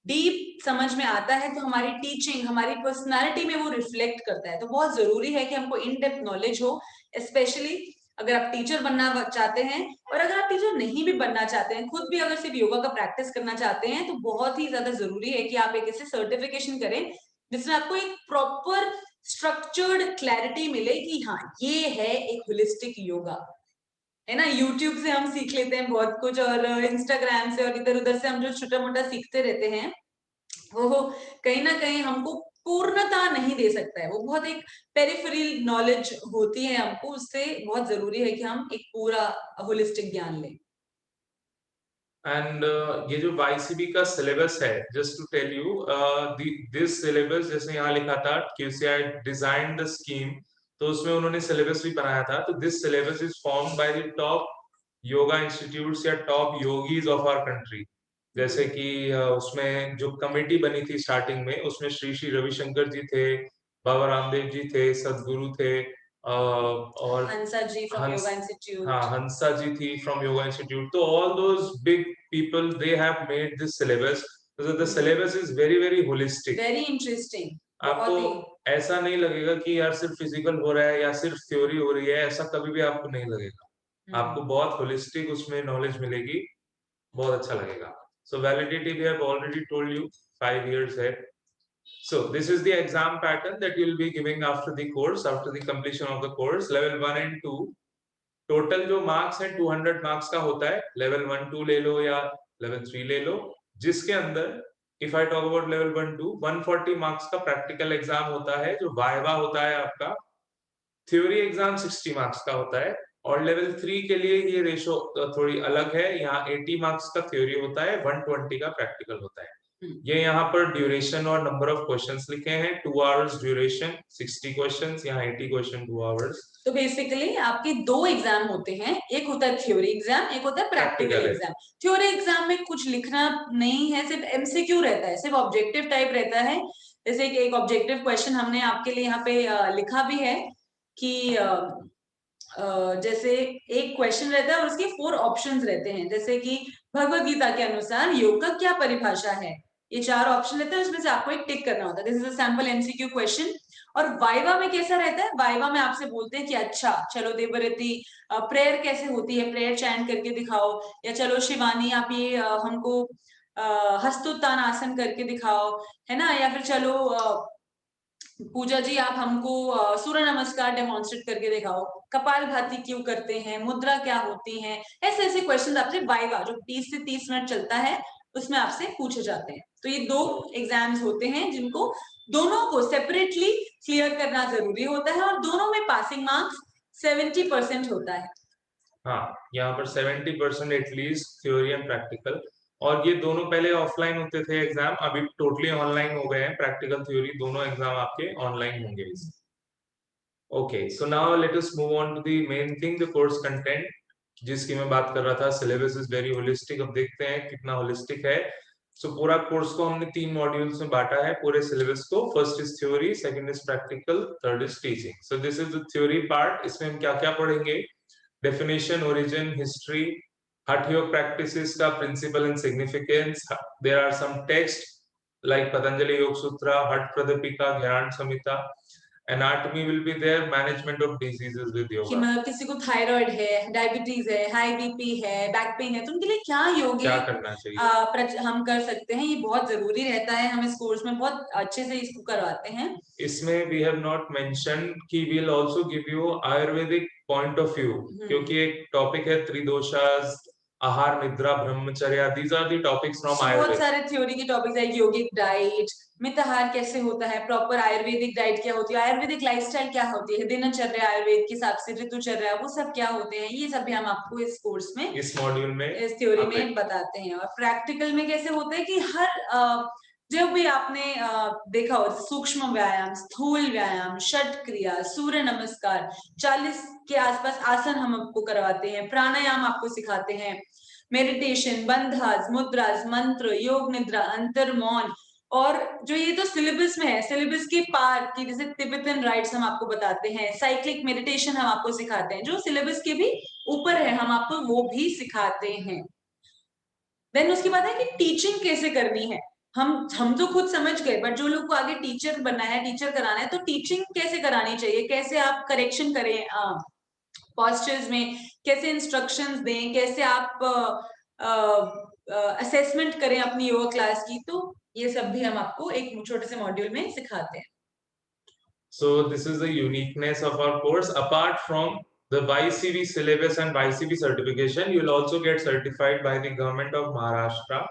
डीप समझ में आता है तो हमारी टीचिंग, हमारी पर्सनालिटी में वो रिफ्लेक्ट करता है. तो बहुत जरूरी है कि हमको इन डेप्थ नॉलेज हो, स्पेशली अगर आप टीचर बनना चाहते हैं और अगर आप टीचर नहीं भी बनना चाहते हैं, खुद भी अगर सिर्फ योगा का प्रैक्टिस करना चाहते हैं, तो बहुत ही ज्यादा जरूरी है कि आप एक ऐसे सर्टिफिकेशन करें जिसमें आपको एक प्रॉपर स्ट्रक्चर्ड क्लैरिटी मिले कि हाँ ये है एक होलिस्टिक योगा. है ना, यूट्यूब से हम सीख लेते हैं बहुत कुछ और इंस्टाग्राम से और इधर उधर से हम जो छोटा मोटा सीखते रहते हैं वो कहीं ना कहीं हमको पूर्णता नहीं दे सकता है. वो बहुत एक पेरिफेरल नॉलेज होती है हमको, उससे बहुत जरूरी है कि हम एक पूरा होलिस्टिक ज्ञान लें. एंड ये जो YCB का सिलेबस है, just to tell you, this syllabus जैसे यहाँ लिखा था QCI डिजाइन द स्कीम, तो उसमें उन्होंने सिलेबस भी बनाया था. तो this syllabus is formed by the top yoga institutes या top yogis of our country. जैसे कि उसमें जो कमेटी बनी थी स्टार्टिंग में, उसमें श्री श्री रविशंकर जी थे, बाबा रामदेव जी थे, सदगुरु थे, और हंसा जी फ्रॉम योगा इंस्टीट्यूट. हाँ, हंसा जी थी फ्रॉम योगा इंस्टीट्यूट. तो all those big people they have made this syllabus. The syllabus is very very holistic, very interesting. आपको ऐसा नहीं लगेगा कि यार सिर्फ फिजिकल हो रहा है या सिर्फ थ्योरी हो रही है, ऐसा कभी भी आपको नहीं लगेगा. आपको बहुत होलिस्टिक उसमें नॉलेज मिलेगी, बहुत अच्छा लगेगा. So validity we have already told you 5 years है. So this is the exam pattern that you will be giving after the course, after the completion of the course. Level 1 and 2 total जो marks है 200 marks का होता है. Level 1 2 ले लो या level 3 ले लो, जिसके अंदर if I talk about level 1-2, 140 marks का प्रैक्टिकल एग्जाम होता है जो वाइवा होता है आपका। थ्योरी एग्जाम 60 मार्क्स का होता है। और लेवल 3 के लिए ये रेशो थोड़ी अलग है, यहाँ 80 मार्क्स का थ्योरी होता है, 120 का प्रैक्टिकल होता है। ये यहाँ पर ड्यूरेशन और नंबर ऑफ क्वेश्चंस लिखे हैं, 2 आवर्स ड्यूरेशन, 60 क्वेश्चंस, यहाँ 80 क्वेश्चन 2 आवर्स। तो बेसिकली आपके 2 एग्जाम होते हैं, एक होता है थ्योरी एग्जाम, एक होता है प्रैक्टिकल एग्जाम। थ्योरी एग्जाम में कुछ लिखना नहीं है, सिर्फ एमसीक्यू रहता है, सिर्फ ऑब्जेक्टिव टाइप रहता है। जैसे कि एक ऑब्जेक्टिव क्वेश्चन हमने आपके लिए यहाँ पे लिखा भी है कि जैसे एक क्वेश्चन रहता है और उसके 4 ऑप्शंस रहते हैं, जैसे कि भगवत गीता के अनुसार योग का क्या परिभाषा है। ये 4 ऑप्शन रहते हैं, उसमें से आपको एक टिक करना होता है। This is a sample MCQ question. और वाइवा में कैसा रहता है, वाइवा में आपसे बोलते हैं कि अच्छा चलो देवरती प्रेयर कैसे होती है, प्रेयर चैंट करके दिखाओ, या चलो शिवानी आप ये हमको हस्तोत्तान आसन करके दिखाओ, है ना, या फिर चलो पूजा जी आप हमको सूर्य नमस्कार डेमोन्स्ट्रेट करके दिखाओ, कपालभाति क्यों करते हैं, मुद्रा क्या होती है। ऐसे ऐसे क्वेश्चन आपसे वाइवा जो 20 से 30 मिनट चलता है उसमें आपसे पूछे जाते हैं। तो ये 2 एग्जाम्स होते हैं जिनको दोनों को सेपरेटली क्लियर करना जरूरी होता है, और दोनों में पासिंग मार्क्स 70% होता है। हाँ, यहाँ पर 70% एटलीस्ट थ्योरी एंड प्रैक्टिकल। और ये दोनों पहले ऑफलाइन होते थे एग्जाम, अभी टोटली ऑनलाइन हो गए हैं। प्रैक्टिकल थ्योरी दोनों एग्जाम आपके ऑनलाइन होंगे। Okay, so now let us move on to the main thing, the course content, जिसकी मैं बात कर रहा था। Syllabus is very holistic. अब देखते हैं कितना होलिस्टिक है। सो पूरा कोर्स को हमने 3 मॉड्यूल्स में बांटा है, पूरे सिलेबस को। First is theory, second is practical, third is teaching. So this is the theory part. इसमें हम क्या क्या पढ़ेंगे? Definition, origin, history, Hatha Yoga practices का principle and significance. There are some texts like Patanjali Yoga Sutra, Hatha Pradipika, Gyan Samhita. Anatomy will be there, management of diseases with कि yoga. मतलब किसी को थायराइड है, diabetes है, high BP है, back pain है, तो उनके लिए क्या योग क्या करना चाहिए हम कर सकते हैं, ये बहुत जरूरी रहता है। हम इस कोर्स में बहुत अच्छे से इसको करवाते हैं। इसमें we have not mentioned कि we'll also give you Ayurvedic point of view, क्योंकि एक टॉपिक है त्रिदोषास, आहार, निद्रा, ब्रह्मचर्य। These are the topics from बहुत Ayurveda. सारे थ्योरी के टॉपिक्स है, योगिक डाइट, मिताहार कैसे होता है, प्रॉपर आयुर्वेदिक डाइट क्या होती है, आयुर्वेदिक लाइफस्टाइल क्या होती है, दिनचर्या आयुर्वेद के हिसाब से, ऋतुचर्या, वो सब क्या होते हैं, ये सब भी हम आपको इस कोर्स में, इस मॉड्यूल में, इस थ्योरी में बताते हैं। और प्रैक्टिकल में कैसे होता है कि हर जब भी आपने देखा हो सूक्ष्म व्यायाम, स्थूल व्यायाम, षट क्रिया, सूर्य नमस्कार, 40 के आसपास आसन हम आपको करवाते हैं, प्राणायाम आपको सिखाते हैं, मेडिटेशन, बंधास, मुद्रास, मंत्र, योग निद्रा, अंतर मौन। और जो ये तो सिलेबस में है, सिलेबस के पार की जैसे तिब्बतन राइट्स हम आपको बताते हैं, साइक्लिक मेडिटेशन हम आपको सिखाते हैं, जो सिलेबस के भी ऊपर है हम आपको वो भी सिखाते हैं। देन उसके बाद है कि टीचिंग कैसे करनी है। हम तो खुद समझ गए, बट जो लोग को आगे टीचर बनना है, टीचर कराना है, तो टीचिंग कैसे करानी चाहिए, कैसे आप करेक्शन करें पोस्चर्स में, कैसे इंस्ट्रक्शंस दें, कैसे आप असेसमेंट करें अपनी योगा क्लास की, तो ये सब भी हम आपको एक छोटे से मॉड्यूल में सिखाते हैं। So this is the uniqueness of our course. Apart from the YCV syllabus and YCV certification, you will also get certified by the government of Maharashtra.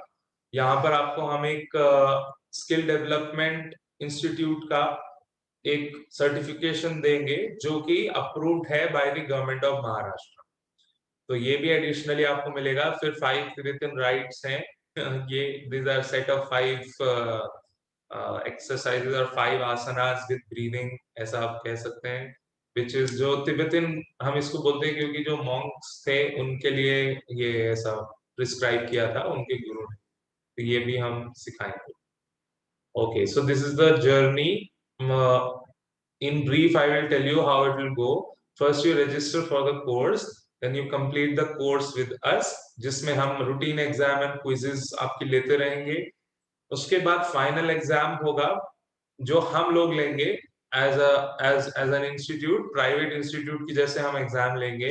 यहाँ पर आपको हम एक स्किल डेवलपमेंट इंस्टीट्यूट का एक सर्टिफिकेशन देंगे जो कि अप्रूव्ड है bye the government of Maharashtra. तो ये भी एडिशनली आपको मिलेगा। फिर 5 रिटन राइट्स हैं। ये these are set of 5 exercises और 5 asanas with breathing, ऐसा आप कह सकते हैं, which is जो तिब्बतन हम इसको बोलते हैं क्योंकि जो monks थे उनके लिए ये ऐसा प्रिस्क्राइब किया था उनके गुरु ने, तो ये भी हम सिखाएंगे। Okay, so this is the journey. In brief, I will tell you how it will go. First, you register for the course, then you complete the course with us, जिसमें हम routine exam and quizzes आपकी लेते रहेंगे। उसके बाद final exam होगा जो हम लोग लेंगे as an institute, private institute की जैसे हम एग्जाम लेंगे।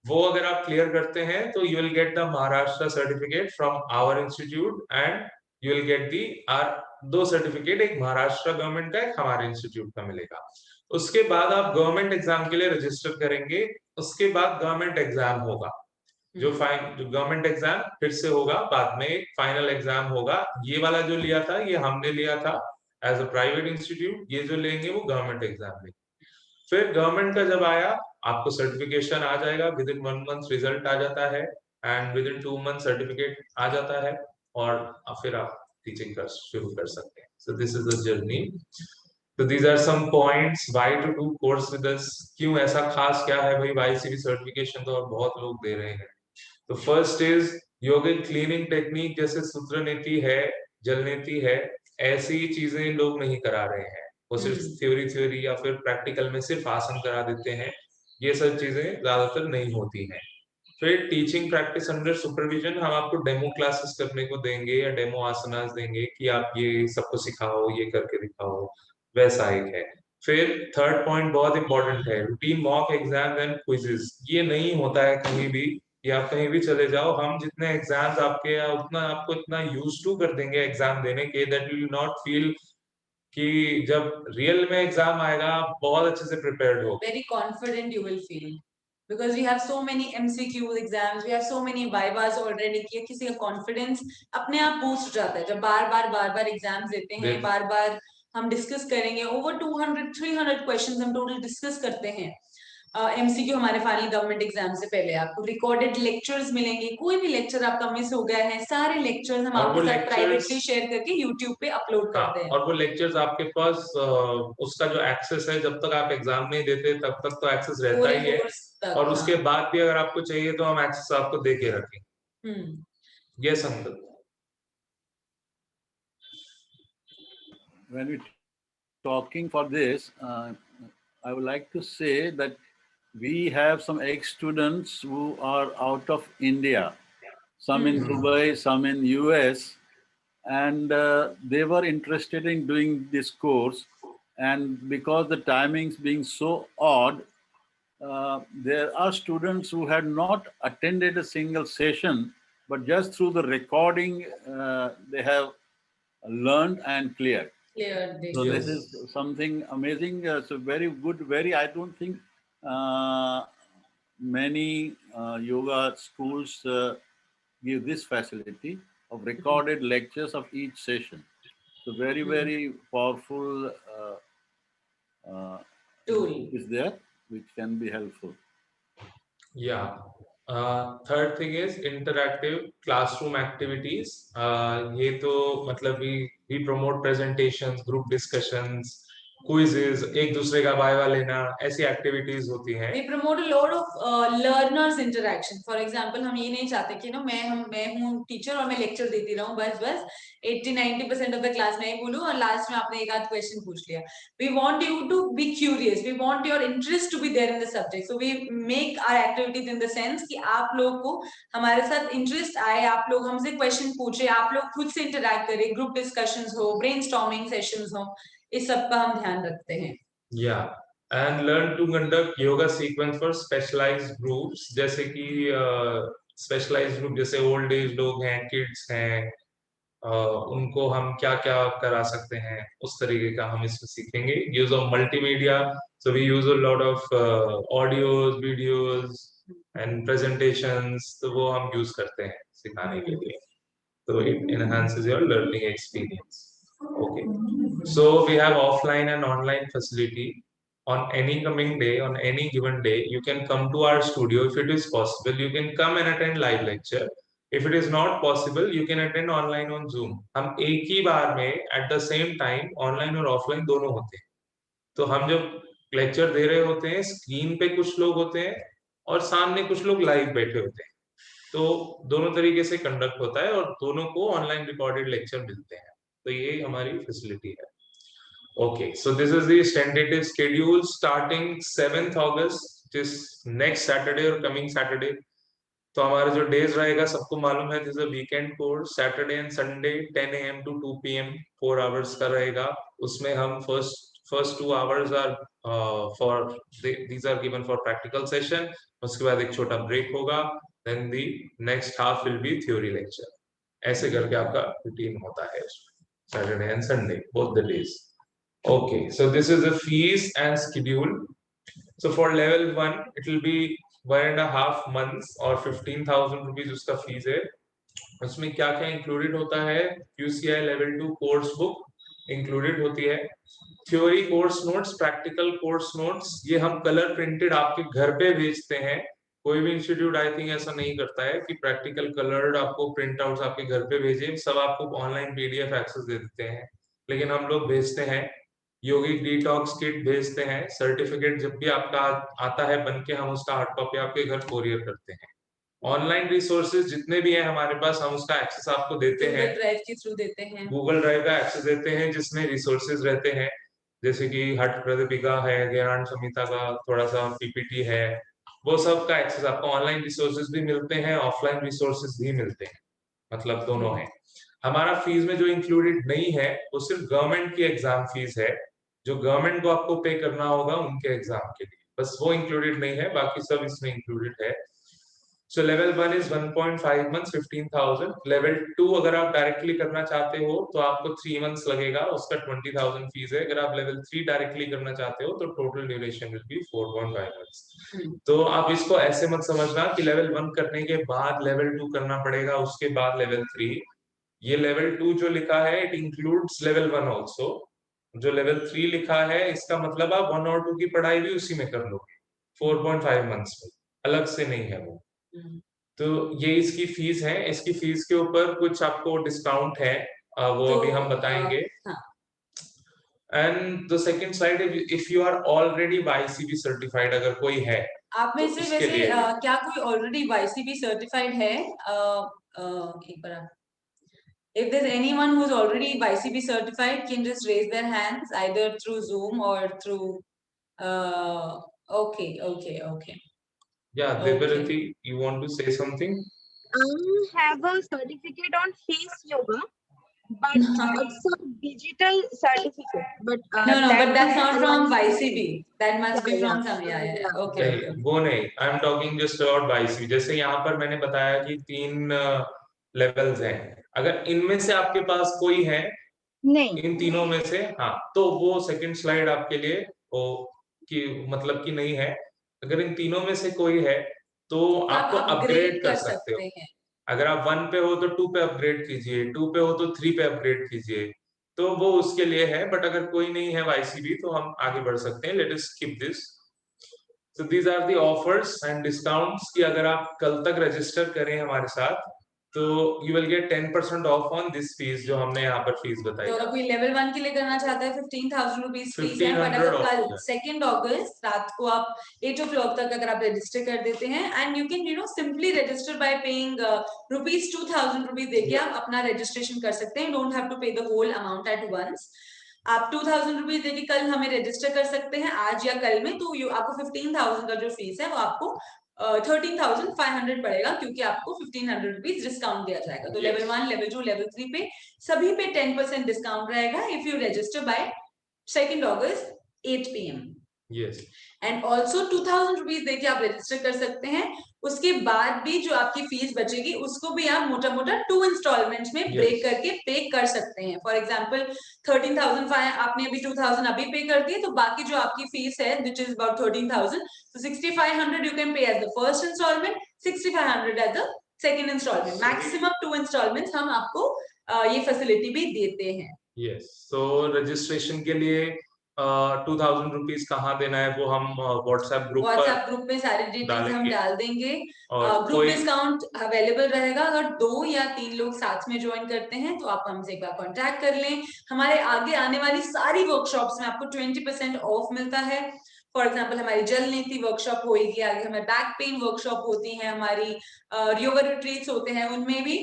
वो अगर आप क्लियर करते हैं तो you will get the Maharashtra certificate from our institute and you will get the are 2 certificate, एक महाराष्ट्र गवर्नमेंट का, एक हमारे इंस्टीट्यूट का मिलेगा। उसके बाद आप गवर्नमेंट एग्जाम के लिए रजिस्टर करेंगे, उसके बाद गवर्नमेंट एग्जाम होगा। जो गवर्नमेंट एग्जाम फिर से होगा बाद में, एक फाइनल एग्जाम होगा। ये वाला जो लिया था ये हमने लिया था एज अ प्राइवेट इंस्टीट्यूट, ये जो लेंगे वो गवर्नमेंट एग्जाम लेंगे। फिर गवर्नमेंट का जब आया, आपको सर्टिफिकेशन आ जाएगा, विद इन 1 मंथ रिजल्ट आ जाता है, and within 2 month certificate आ जाता है, और फिर आप टीचिंग कर शुरू कर सकते हैं। So this is the journey. तो these are some points why to do course with us. क्यों ऐसा खास क्या है भाई, YCV सर्टिफिकेशन तो और बहुत लोग दे रहे हैं। तो first is yogic cleaning technique, जैसे सूत्र नीति है, जल नीति है, ऐसी चीजें लोग नहीं करा रहे हैं। वो सिर्फ थ्योरी या फिर प्रैक्टिकल में सिर्फ आसन करा देते हैं, ये सब चीजें ज्यादातर नहीं होती हैं। फिर टीचिंग प्रैक्टिस अंडर सुपरविजन, हम आपको डेमो क्लासेस करने को देंगे या डेमो आसनास देंगे कि आप ये सबको सिखाओ, ये करके दिखाओ, वैसा एक है। फिर थर्ड पॉइंट बहुत इंपॉर्टेंट है, routine mock exam and quizzes. ये नहीं होता है कहीं भी, या आप कहीं भी चले जाओ, हम जितने एग्जाम्स आपके या उतना आपको इतना यूज टू कर देंगे एग्जाम देने के, that you will not feel कि जब रियल में एग्जाम आएगा आप बहुत अच्छे से प्रिपेयर्ड हो। Very confident you will feel because we have so many MCQ exams, we have so many vivas already कि किसी का confidence अपने आप boost हो जाता है जब बार बार एग्जाम्स देते हैं, बार बार हम डिस्कस करेंगे। ओवर 200-300 क्वेश्चंस हम टोटल डिस्कस करते हैं। MCQ हमारे फाइनल गवर्नमेंट एग्जाम से पहले आपको रिकॉर्डेड लेक्चर्स मिलेंगे, कोई भी लेक्चर आपका मिस हो गया है, सारे लेक्चर्स हम आपके साथ प्राइवेटली शेयर करके YouTube पे अपलोड करते हैं। और वो लेक्चर्स आपके पास उसका जो एक्सेस है, जब तक आप एग्जाम नहीं देते तब तक तो एक्सेस रहता ही है, और उसके बाद भी अगर आपको चाहिए तो हम एक्सेस आपको दे के रखें। Yes uncle. When we talking for this, I would like to say that we have some ex-students who are out of India, some in Dubai, some in US, and they were interested in doing this course, and because the timings being so odd, there are students who had not attended a single session, but just through the recording they have learned and cleared. So this is something amazing. So very good. I don't think many yoga schools give this facility of recorded lectures of each session. So very powerful tool is there, which can be helpful. Yeah. Third thing is interactive classroom activities. ये तो मतलब we promote presentations, group discussions, quizzes, एक दूसरे का viva लेना, ऐसी activities होती हैं। We promote a lot of learners interaction. For example, हम ये नहीं चाहते कि ना मैं हूँ टीचर और मैं लेक्चर देती रहूँ, बस 80-90% of the class मैं ही बोलूँ और लास्ट में आपने एक आध क्वेश्चन पूछ लिया। We want you to be curious. We want your interest to be there in the subject. So we make our activities in the sense कि आप लोग को हमारे साथ इंटरेस्ट आए, आप लोग हमसे क्वेश्चन पूछे, आप लोग खुद से इंटरेक्ट करें, ग्रुप डिस्कशंस हो, ब्रेनस्टॉर्मिंग सेशंस हो, इस सब का हम ध्यान रखते हैं। Yeah. And learn to conduct yoga sequence for specialized groups, जैसे कि specialized group जैसे old age लोग हैं, kids हैं, उनको हम क्या क्या करा सकते हैं, उस तरीके का हम इसमें सीखेंगे। use of multimedia, so we use a lot of audios, videos and presentations, तो वो हम यूज करते हैं सिखाने के लिए, तो it enhances your learning experience. Okay, so we have offline and online facility. On any coming day, on any given day, you can come to our studio. If it is possible, you can come and attend live lecture. If it is not possible, you can attend online on Zoom. हम एक ही बार में at the same time online और offline दोनों होते हैं। तो हम जब लेक्चर दे रहे होते हैं, स्क्रीन पे कुछ लोग होते हैं और सामने कुछ लोग लाइव बैठे होते हैं, तो दोनों तरीके से कंडक्ट होता है और दोनों को ऑनलाइन रिकॉर्डेड लेक्चर मिलते हैं। तो ये हमारी फैसिलिटी है। Okay, so this is the tentative schedule starting 7th August, this next Saturday or coming Saturday. तो हमारे जो डेज रहेगा सबको मालूम है, this is a weekend course, Saturday and Sunday 10 AM to 2 PM 4 hours का रहेगा। उसमें हम first 2 hours are these are given for practical session, उसके बाद एक छोटा ब्रेक होगा, then the next half will be theory lecture। ऐसे करके आपका रूटीन होता है Saturday and Sunday, both the days। Okay, so this is the fees and schedule. So for level 1, it will be 1.5 months और 15,000 rupees उसका fees है। उसमें क्या क्या इंक्लूडेड होता है? QCI level 2 course book included होती है, theory course notes, practical course notes, ये हम कलर प्रिंटेड आपके घर पे भेजते हैं। कोई भी इंस्टीट्यूट आई थिंक ऐसा नहीं करता है कि प्रैक्टिकल कलर्ड आपको प्रिंट आउट्स आपके घर पे भेजे, सब आपको ऑनलाइन PDF एक्सेस दे देते हैं, लेकिन हम लोग भेजते हैं। योगिक डिटॉक्स किट भेजते हैं, सर्टिफिकेट जब भी आपका आता है बन के, हम उसका हार्ड कॉपी आपके घर कोरियर करते हैं। ऑनलाइन रिसोर्सेज जितने भी हैं हमारे पास, हम उसका एक्सेस आपको देते हैं, गूगल ड्राइव के थ्रू देते हैं, गूगल ड्राइव का एक्सेस देते हैं जिसमें रिसोर्सेज रहते हैं, जैसे कि हट प्रतिपिका है, ज्ञान संहिता का थोड़ा सा PPT है, वो सब का एक्सेस आपको, ऑनलाइन रिसोर्सेज भी मिलते हैं, ऑफलाइन रिसोर्सेज भी मिलते हैं, मतलब दोनों है। हमारा फीस में जो इंक्लूडेड नहीं है वो सिर्फ गवर्नमेंट की एग्जाम फीस है, जो गवर्नमेंट को आपको पे करना होगा उनके एग्जाम के लिए, बस वो इंक्लूडेड नहीं है, बाकी सब इसमें इंक्लूडेड है। So level 1 is 1.5 months 15,000. Level 2 अगर आप डायरेक्टली करना चाहते हो तो आपको 3 months लगेगा, उसका 20,000 फीस है। अगर आप level 3 डायरेक्टली करना चाहते हो तो total duration will be 4.5 months। तो आप इसको ऐसे मत समझना कि level 1 करने के बाद level 2 करना पड़ेगा, उसके बाद level 3। ये level 2 जो लिखा है it includes level 1 also। जो level 3 लिखा है इसका मतलब आप 1 और 2 की पढ़ाई भी उसी में कर लोगे 4.5 months में, अलग से नहीं है वो। तो ये इसकी फीस है, इसकी फीस के ऊपर कुछ आपको डिस्काउंट है, वो तो अभी हम बताएंगे। हाँ, and the second slide, if you are already YCB certified, अगर कोई है आप में तो से इसके वैसे लिए क्या कोई ऑलरेडी YCB सर्टिफाइड है? एक बार आप, if there's anyone who's already YCB certified, can just raise their hands either through Zoom or through okay. Yeah, Debarati, you want to say something? I have a certificate on face yoga, but it's a digital certificate. But No, but that's not from allowed- YCB. That must be from some, yeah. okay. नहीं, वो नहीं, I am talking just about YCB। जैसे यहाँ पर मैंने बताया कि 3 levels हैं, अगर इनमें से आपके पास कोई है नहीं, इन तीनों में से, हाँ, तो वो सेकंड स्लाइड आपके लिए वो कि मतलब कि नहीं है। अगर इन तीनों में से कोई है तो आप आपको अपग्रेड अपग्रेड कर सकते हो। हैं। अगर आप 1 पे हो तो 2 पे अपग्रेड कीजिए, 2 पे हो तो 3 पे अपग्रेड कीजिए, तो वो उसके लिए है। बट अगर कोई नहीं है YCB तो हम आगे बढ़ सकते हैं। Let us skip this. So these are the offers and discounts कि अगर आप कल तक रजिस्टर करें हमारे साथ तो you will get 10% off on this fees जो हमने यहाँ पर फीस बताई। तो अगर कोई लेवल 1 के लिए करना चाहता है 15,000 रुपीज फीस है, बट 1500 अगर कल off। 2 अगस्त रात को आप 8 o'clock तक अगर आप रजिस्टर कर देते हैं, and you can simply register by paying ₹2,000 rupees देके आप अपना रजिस्ट्रेशन कर सकते हैं। Don't have to pay the whole amount at once. आप 2,000 रुपीज देके कल हमें रजिस्टर कर सकते हैं आज या कल में, तो आपको 15,000 का जो फीस है वो आपको 13,500 पड़ेगा, क्योंकि आपको 1,500 रुपीज डिस्काउंट दिया जाएगा। तो लेवल 1, लेवल 2, लेवल 3 पे सभी पे 10% डिस्काउंट रहेगा if you register by 2 August 8 PM। Yes। And also 2,000 rupees देके आप रजिस्टर कर सकते हैं। उसके बाद भी जो आपकी फीस बचेगी उसको भी आप मोटा मोटा 2 इंस्टॉलमेंट में ब्रेक करके पे कर सकते हैं। फॉर एग्जाम्पल 13,500 आपने अभी 2,000 अभी पे कर दिए, तो बाकी जो आपकी फीस है विच इज अबाउट 13,000, तो 6,500 you can pay as the first installment, 6,500 as the second installment. Maximum 2 installment हम आपको ये फैसिलिटी भी देते हैं। यस, तो रजिस्ट्रेशन के लिए 2,000 रुपीज कहाँ देना है वो हम व्हाट्सएप ग्रुप में सारी डिटेल्स हम डाल देंगे। और ग्रुप डिस्काउंट अवेलेबल रहेगा। अगर 2 या 3 लोग साथ में ज्वाइन करते हैं तो आप हमसे एक बार कांटेक्ट कर लें। हमारे आगे आने वाली सारी वर्कशॉप्स में आपको 20% ऑफ मिलता है। फॉर एग्जाम्पल हमारी जल नीति वर्कशॉप होगी, आगे हमारी बैक पेन वर्कशॉप होती है, हमारी योगा रिट्रीट्स होते हैं उनमें भी।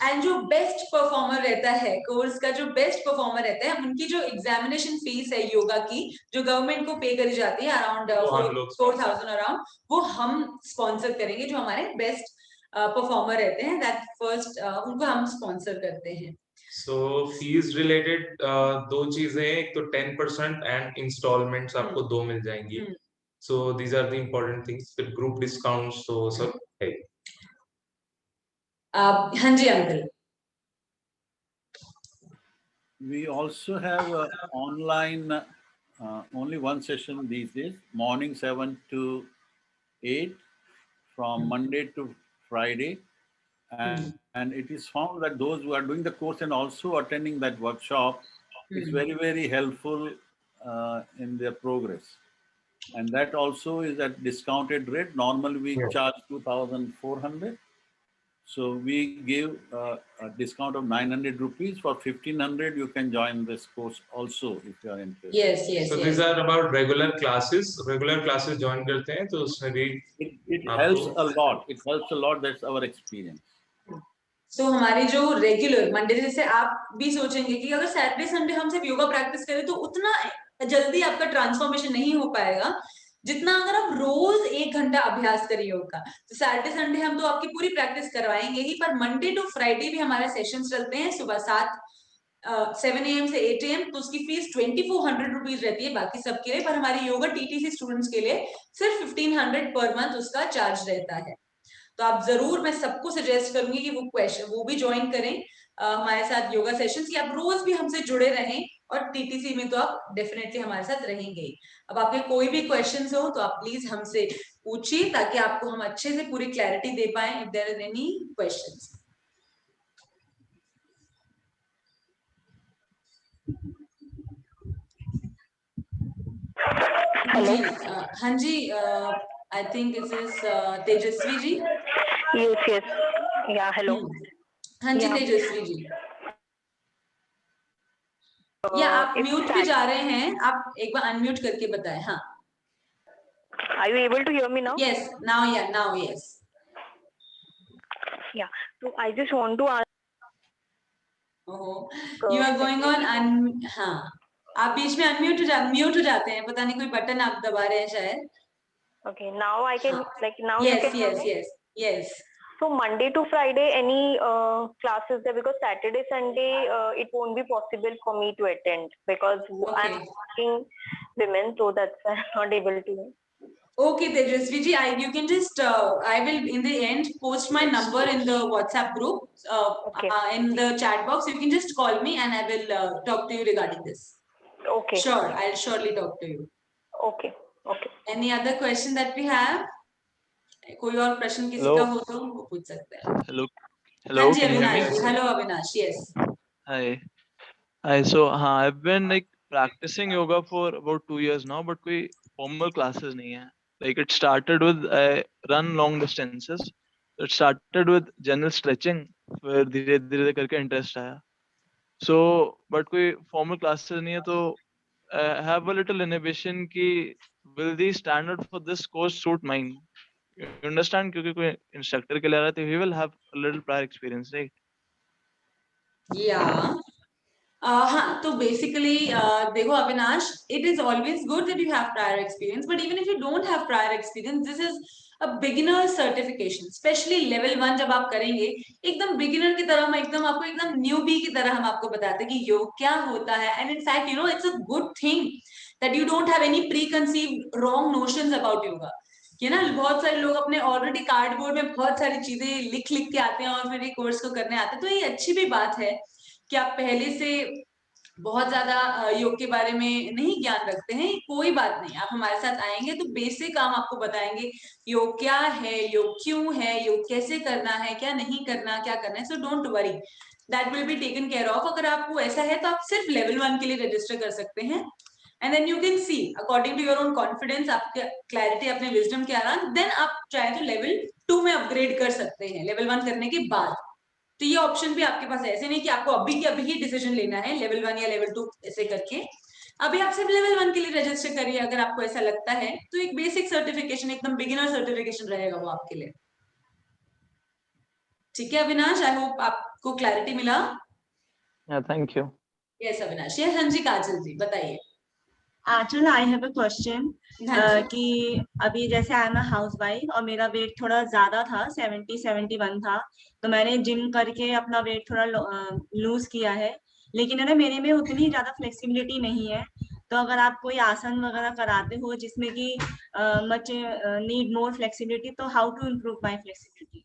एंड जो बेस्ट परफॉर्मर रहता है, कोर्स का जो बेस्ट परफॉर्मर रहता है, उनकी जो एग्जामिनेशन फीस है योगा की, जो गवर्नमेंट को पे करी जाती है अराउंड 4,000 अराउंड, वो हम स्पॉन्सर करेंगे। जो हमारे बेस्ट परफॉर्मर रहते हैं दैट फर्स्ट उनको हम स्पॉन्सर करते हैं। सो फीस रिलेटेड 2 चीजें, एक तो 10% एंड इंस्टॉलमेंट्स आपको 2 मिल जाएंगी। So these are the important things. फिर ग्रुप डिस्काउंट्स तो सब है। हाँ जी uncle. We also have online only one session these days, morning 7 to 8 from Monday to Friday. And it is found that those who are doing the course and also attending that workshop is very, very helpful in their progress. And that also is at discounted rate. Normally we charge 2,400. So we give a discount of 900 rupees. For 1,500, you can join this course also if you are interested. Yes, yes. So these are about regular classes. Regular classes join करते हैं तो उसमें भी it helps a lot. It helps a lot. That's our experience. So हमारी जो regular Monday, जैसे आप भी सोचेंगे कि अगर सैटरडे संडे हम सिर्फ योगा प्रैक्टिस करें तो उतना जल्दी आपका ट्रांसफॉर्मेशन नहीं हो पाएगा जितना अगर आप रोज 1 घंटा अभ्यास करिए योग का। तो सैटरडे संडे हम तो आपकी पूरी प्रैक्टिस करवाएंगे ही, पर मंडे टू फ्राइडे भी हमारे सेशंस चलते हैं सुबह 7 AM से 8 AM। तो उसकी फीस 2,400 रुपीज रहती है बाकी सबके लिए, पर हमारी योगा टीटीसी स्टूडेंट्स के लिए सिर्फ 1,500 पर मंथ उसका चार्ज रहता है। तो आप जरूर, मैं सबको सजेस्ट करूंगी कि वो भी ज्वाइन करें हमारे साथ योगा सेशंस, कि आप रोज भी हमसे जुड़े रहें, और टीटीसी में तो आप डेफिनेटली हमारे साथ रहेंगे। अब आपके कोई भी क्वेश्चंस हो तो आप प्लीज हमसे पूछिए ताकि आपको हम अच्छे से पूरी क्लैरिटी दे पाए if there are any questions. हाँ जी, I think this is Tejasvi ji. Yes. Yeah, hello. हाँ जी, तेजस्वी जी। या आप म्यूट पे जा रहे हैं, आप एक बार अनम्यूट करके बताएं। हाँ। Are you able to hear me now? Yes, now yes. Yeah. So I just want to ask. Oh, you are going on हाँ, आप बीच में म्यूट हो जाते हैं, पता नहीं कोई बटन आप दबा रहे हैं शायद। Okay, now I can now yes, you can hear me? Yes. So Monday to Friday, any classes there? Because Saturday, Sunday, it won't be possible for me to attend because I'm working women, so that's why I'm not able to. Okay, Tejasvi ji, you can just I will in the end post my number in the WhatsApp group, in the chat box. You can just call me and I will talk to you regarding this. Okay. Sure, I'll surely talk to you. Okay. Any other question that we have? कोई और प्रश्न किसी का हो तो वो पूछ सकते हैं। Hello. हाँ जी, Can you hear me? Avinash. Hello, Avinash. Yes. Hi. So I've been practicing yoga for about 2 years now, but कोई formal classes नहीं है. It started with I run long distances. It started with general stretching, फिर धीरे-धीरे करके interest आया. So but कोई formal classes नहीं है, तो I have a little inhibition कि will the standard for this course suit mine? You understand? क्योंकि कोई instructor के लिए आ रहा है, तो he will have a little prior experience, right? Yeah. हाँ, तो basically देखो Avinash, it is always good that you have prior experience, but even if you don't have prior experience, this is a beginner certification, especially level 1 जब आप करेंगे, एकदम beginner की तरह हम एकदम आपको एकदम newbie की तरह हम आपको बताते हैं कि योग क्या होता है, and in fact, it's a good thing that you don't have any preconceived wrong notions about yoga. ये ना बहुत सारे लोग अपने ऑलरेडी कार्डबोर्ड में बहुत सारी चीजें लिख के आते हैं और फिर ये कोर्स को करने आते हैं, तो ये अच्छी भी बात है कि आप पहले से बहुत ज्यादा योग के बारे में नहीं ज्ञान रखते हैं। कोई बात नहीं, आप हमारे साथ आएंगे तो बेसिक हम आपको बताएंगे योग क्या है, योग क्यों है, योग कैसे करना है, क्या नहीं करना, क्या करना है। So don't worry, that will be taken care of. अगर आपको ऐसा है तो आप सिर्फ लेवल 1 के लिए रजिस्टर कर सकते हैं, and then you can see according to your own confidence, आपके क्लैरिटी, अपने विजडम के आराम, देन आप चाहे तो लेवल 2 में अपग्रेड कर सकते हैं लेवल 1 करने के बाद। तो ये ऑप्शन भी आपके पास है, ऐसे नहीं कि आपको अभी के अभी ही डिसीजन लेना है लेवल 1 या लेवल 2 ऐसे करके। अभी आप सिर्फ लेवल 1 के लिए रजिस्टर करिए अगर आपको ऐसा लगता है, तो एक बेसिक सर्टिफिकेशन, एकदम बिगिनर सर्टिफिकेशन रहेगा वो आपके लिए। ठीक है अविनाश, आई होप आपको क्लैरिटी मिला। Thank you. यस अविनाश। हाँ जी, काजल जी बताइए। Actually, I have a question कि अभी जैसे आई एम हाउस वाइफ और मेरा वेट थोड़ा ज्यादा था, 70-71 था, तो मैंने जिम करके अपना वेट थोड़ा लूज किया है, लेकिन है ना मेरे में उतनी ज्यादा फ्लेक्सिबिलिटी नहीं है। तो अगर आप कोई आसन वगैरह कराते हो जिसमें कि मच नीड मोर फ्लेक्सिबिलिटी, तो how to improve my flexibility?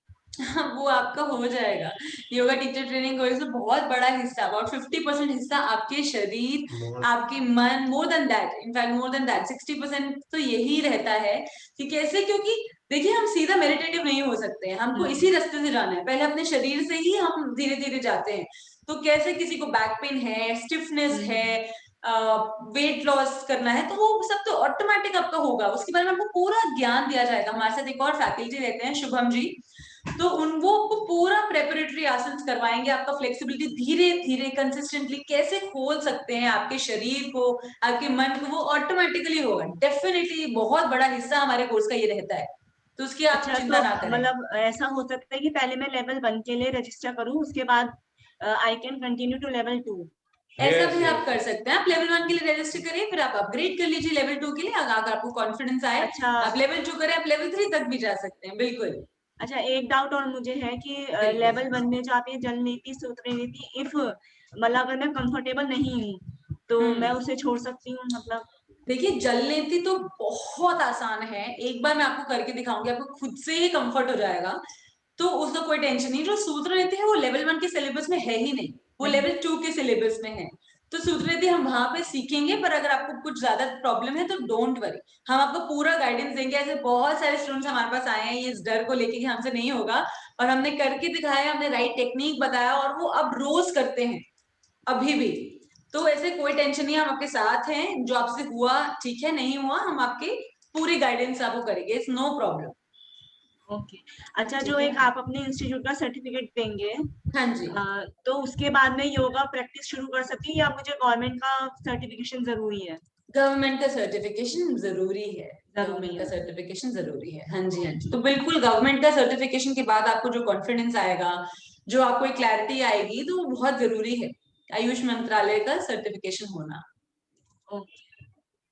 वो आपका हो जाएगा। योगा टीचर ट्रेनिंग कोर्स में बहुत बड़ा हिस्सा, अबाउट 50% हिस्सा आपके शरीर, आपके मन, more than that, in fact more than that 60% तो यही रहता है कि कैसे, क्योंकि देखिए हम सीधा मेडिटेटिव नहीं हो सकते हैं, हमको इसी रास्ते से जाना है, पहले अपने शरीर से ही हम धीरे धीरे जाते हैं। तो कैसे किसी को बैक पेन है, स्टिफनेस है, वेट लॉस करना है, तो वो सब तो ऑटोमेटिक आपका होगा, उसके बारे में आपको पूरा ज्ञान दिया जाएगा। हमारे साथ एक और फैकल्टी रहते हैं शुभम जी, तो वो आपको पूरा प्रेपरेटरी आसन करवाएंगे, आपका फ्लेक्सिबिलिटी धीरे धीरे कंसिस्टेंटली कैसे खोल सकते हैं आपके शरीर को, आपके मन को, वो ऑटोमेटिकली होगा। डेफिनेटली बहुत बड़ा हिस्सा हमारे कोर्स का ये रहता है, तो उसकी आप चिंता ना करें। मतलब ऐसा हो सकता है कि पहले मैं लेवल 1 के लिए रजिस्टर करूं, उसके बाद I can continue to level 2। ऐसा भी आप कर सकते हैं, आप लेवल 1 के लिए रजिस्टर करिए, फिर आप अपग्रेड कर लीजिए लेवल 2 के लिए, अगर आपको कॉन्फिडेंस आए। अच्छा, आप लेवल 2 करें, आप लेवल 3 तक भी जा सकते हैं, बिल्कुल। अच्छा, एक डाउट और मुझे है कि लेवल 1 में जो आप ये जल नीति, सूत्र नीति, इफ मतलब अगर मैं कंफर्टेबल नहीं हूँ तो मैं उसे छोड़ सकती हूँ? मतलब देखिए जल नीति तो बहुत आसान है, एक बार मैं आपको करके दिखाऊंगी, आपको खुद से ही कंफर्ट हो जाएगा, तो उसका कोई टेंशन नहीं। जो सूत्र नीति है वो लेवल 1 के सिलेबस में है ही नहीं, वो लेवल 2 के सिलेबस में है, तो सूत्र नीति हम वहां पे सीखेंगे। पर अगर आपको कुछ ज्यादा प्रॉब्लम है तो डोंट वरी, हम आपको पूरा गाइडेंस देंगे। ऐसे बहुत सारे स्टूडेंट्स हमारे पास आए हैं ये इस डर को लेके कि हमसे नहीं होगा, और हमने करके दिखाया, हमने राइट टेक्निक बताया, और वो अब रोज करते हैं अभी भी। तो ऐसे कोई टेंशन नहीं, हम आपके साथ हैं, जो आपसे हुआ ठीक है, नहीं हुआ हम आपकी पूरी गाइडेंस आपको करेंगे, इट्स नो प्रॉब्लम। ओके, अच्छा, जो एक आप अपने इंस्टीट्यूट का सर्टिफिकेट देंगे, हाँ जी, तो उसके बाद में योगा प्रैक्टिस शुरू कर सकती है या मुझे गवर्नमेंट का सर्टिफिकेशन जरूरी है? गवर्नमेंट का सर्टिफिकेशन जरूरी है, गवर्नमेंट का सर्टिफिकेशन जरूरी है। हाँ जी, हाँ जी, तो बिल्कुल गवर्नमेंट का सर्टिफिकेशन के बाद आपको जो कॉन्फिडेंस आएगा, जो आपको एक क्लैरिटी आएगी, तो वो बहुत जरूरी है, आयुष मंत्रालय का सर्टिफिकेशन होना।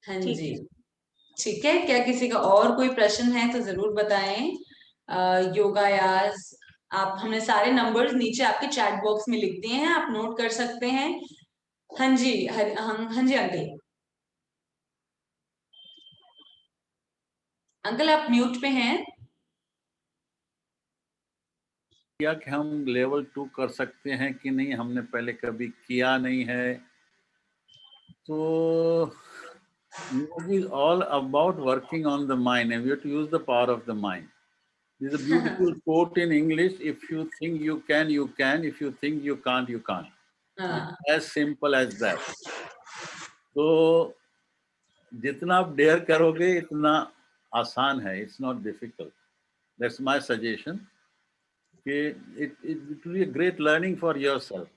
हाँ जी, ठीक है। क्या किसी का और कोई प्रश्न है तो जरूर बताएं। योगायास, आप, हमने सारे नंबर्स नीचे आपके चैट बॉक्स में लिख दिए हैं, आप नोट कर सकते हैं। हाँ जी, हाँ जी अंकल, अंकल आप म्यूट पे हैं। क्या कि हम लेवल 2 कर सकते हैं कि नहीं, हमने पहले कभी किया नहीं है, तो yoga is all about working on the mind, and we have to use the power of the mind. There's a beautiful quote in English: if you think you can, you can. If you think you can't, you can't. It's as simple as that. तो जितना आप dare करोगे इतना आसान है, it's not difficult. That's my suggestion. It will be a great learning for yourself.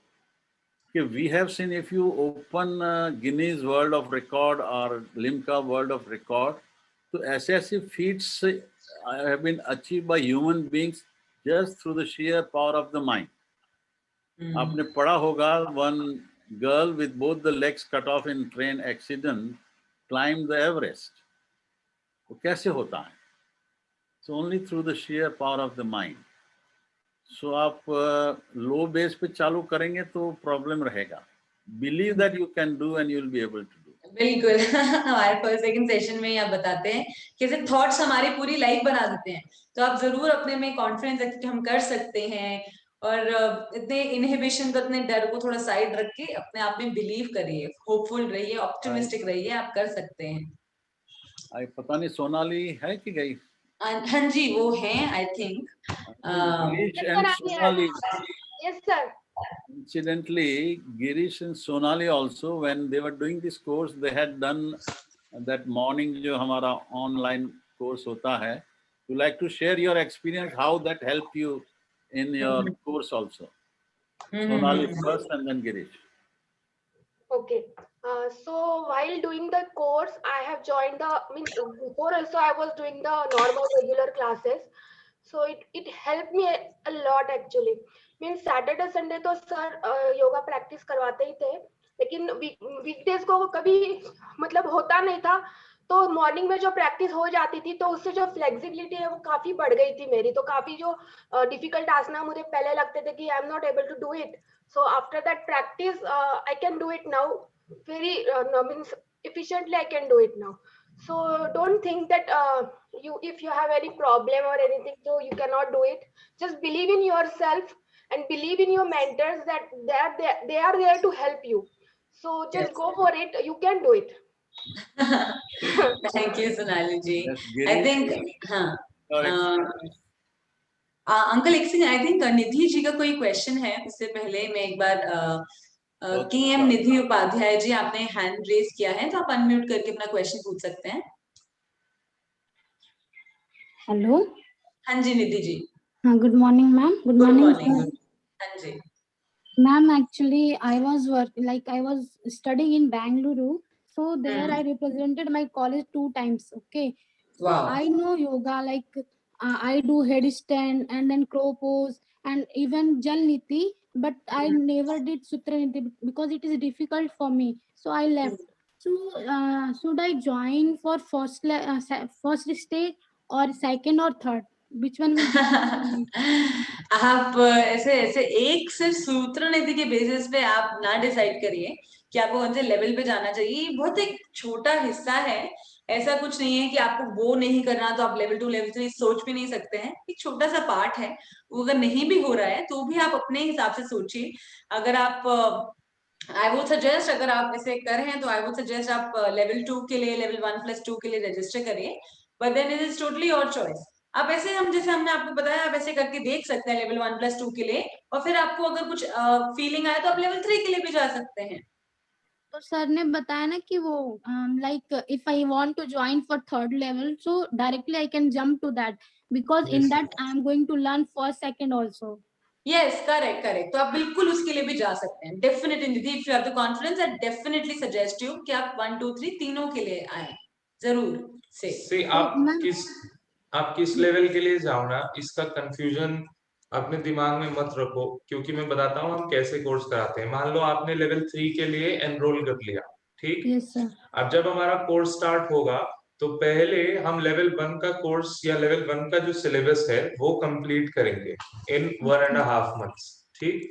We have seen, if you open Guinness World of Record or Limca World of Record, so ऐसे feats have been achieved by human beings just through the sheer power of the mind. आपने पढ़ा होगा, one girl with both the legs cut off in train accident climbed the Everest. वो कैसे होता है? So only through the sheer power of the mind. So आप लो base पे चालू करेंगे तो प्रॉब्लम रहेगा. Believe that you can do and you will be able to do. बिल्कुल हमारे फर्स्ट सेकंड सेशन में ही आप बताते हैं कैसे थॉट्स हमारी पूरी लाइफ बना देते हैं, तो आप जरूर अपने में कॉन्फिडेंस रखिए कि हम कर सकते हैं, और इतने इनहिबिशन को, इतने डर को थोड़ा साइड रख के अपने आप में बिलीव करिए, होपफुल रहिए, ऑप्टिमिस्टिक रहिए, आप कर सकते हैं। पता नहीं सोनाली है कि गई? हाँ जी, वो हैं I think. Girish and Sonali. Yes, sir. Incidentally, Girish and Sonali also, when they were doing this course, they had done that morning जो हमारा online course होता है. You like to share your experience, how that helped you in your course also? Sonali first and then Girish. Okay. So while doing the course, I have joined before also I was doing the normal regular classes. So it helped me a lot actually. Means Saturday Sunday तो sir yoga practice करवाते ही थे, लेकिन weekdays को कभी मतलब होता नहीं था, तो मॉर्निंग में जो प्रैक्टिस हो जाती थी तो उससे जो फ्लेक्सिबिलिटी है वो काफी बढ़ गई थी मेरी, तो काफी जो डिफिकल्ट आसना मुझे पहले लगते थे कि I am not able to do it, so after that practice I can do it now very means efficiently I can do it now. So don't think that if you have any problem or anything so you cannot do it. Just believe in yourself and believe in your mentors that they are there to help you. So just go for it, you can do it. Thank you Sonali ji. I think uncle एक second, I think Nidhi ji का कोई question है, उससे पहले मैं एक बार KM निधि उपाध्याय जी, आपने hand raise किया है, तो आप अनम्यूट करके अपना क्वेश्चन पूछ सकते हैं। हेलो। हाँ जी निधि जी। हाँ, good morning ma'am. Good good morning. Morning. हाँ जी Ma'am, actually, I was I was studying in Bangalore. So there I represented my college 2 times. Okay. So Wow. I know yoga, I do headstand and then crow pose and even Jal Niti, but I never did Sutra Niti because it is difficult for me. So I left. So should I join for first stage or second or third? Which one will be? आप ऐसे ऐसे एक सिर्फ सूत्र नीति के basis पे आप ना डिसाइड करिए कि आपको कौन से लेवल पे जाना चाहिए। ये बहुत एक छोटा हिस्सा है, ऐसा कुछ नहीं है कि आपको वो नहीं करना तो आप लेवल 2 लेवल 3 सोच भी नहीं सकते हैं। एक छोटा सा पार्ट है, वो अगर नहीं भी हो रहा है तो भी आप अपने हिसाब से सोचिए। अगर आप आई वुड सजेस्ट, अगर आप ऐसे कर रहे हैं तो आई वुड सजेस्ट आप लेवल 2 के लिए, लेवल 1+2 के लिए रजिस्टर करिए, but then it is totally your choice. आप ऐसे, हम जैसे हमने आपको बताया, आप ऐसे करके देख सकते हैं लेवल 1+2 के लिए, और फिर आपको अगर कुछ फीलिंग आए तो आप लेवल 3 के लिए भी जा सकते हैं। तो सर ने बताया ना कि वो if I want to join for third level, so directly I can jump to that because in that I am going to learn first, second also. Yes, correct, correct. तो आप बिल्कुल उसके लिए भी जा सकते हैं। Definitely, Nidhi, if you have the confidence, I definitely suggest you कि आप 1, 2, 3 तीनों के लिए आए, जरूर से। आप किस लेवल के लिए जाओ ना, इसका कंफ्यूजन अपने दिमाग में मत रखो, क्योंकि मैं बताता हूँ हम कैसे कोर्स कराते हैं। मान लो आपने लेवल 3 के लिए एनरोल कर लिया, ठीक? Yes sir. अब जब हमारा कोर्स स्टार्ट होगा तो पहले हम लेवल 1 का कोर्स या लेवल 1 का जो सिलेबस है वो कंप्लीट करेंगे इन 1.5 मंथ्स, ठीक?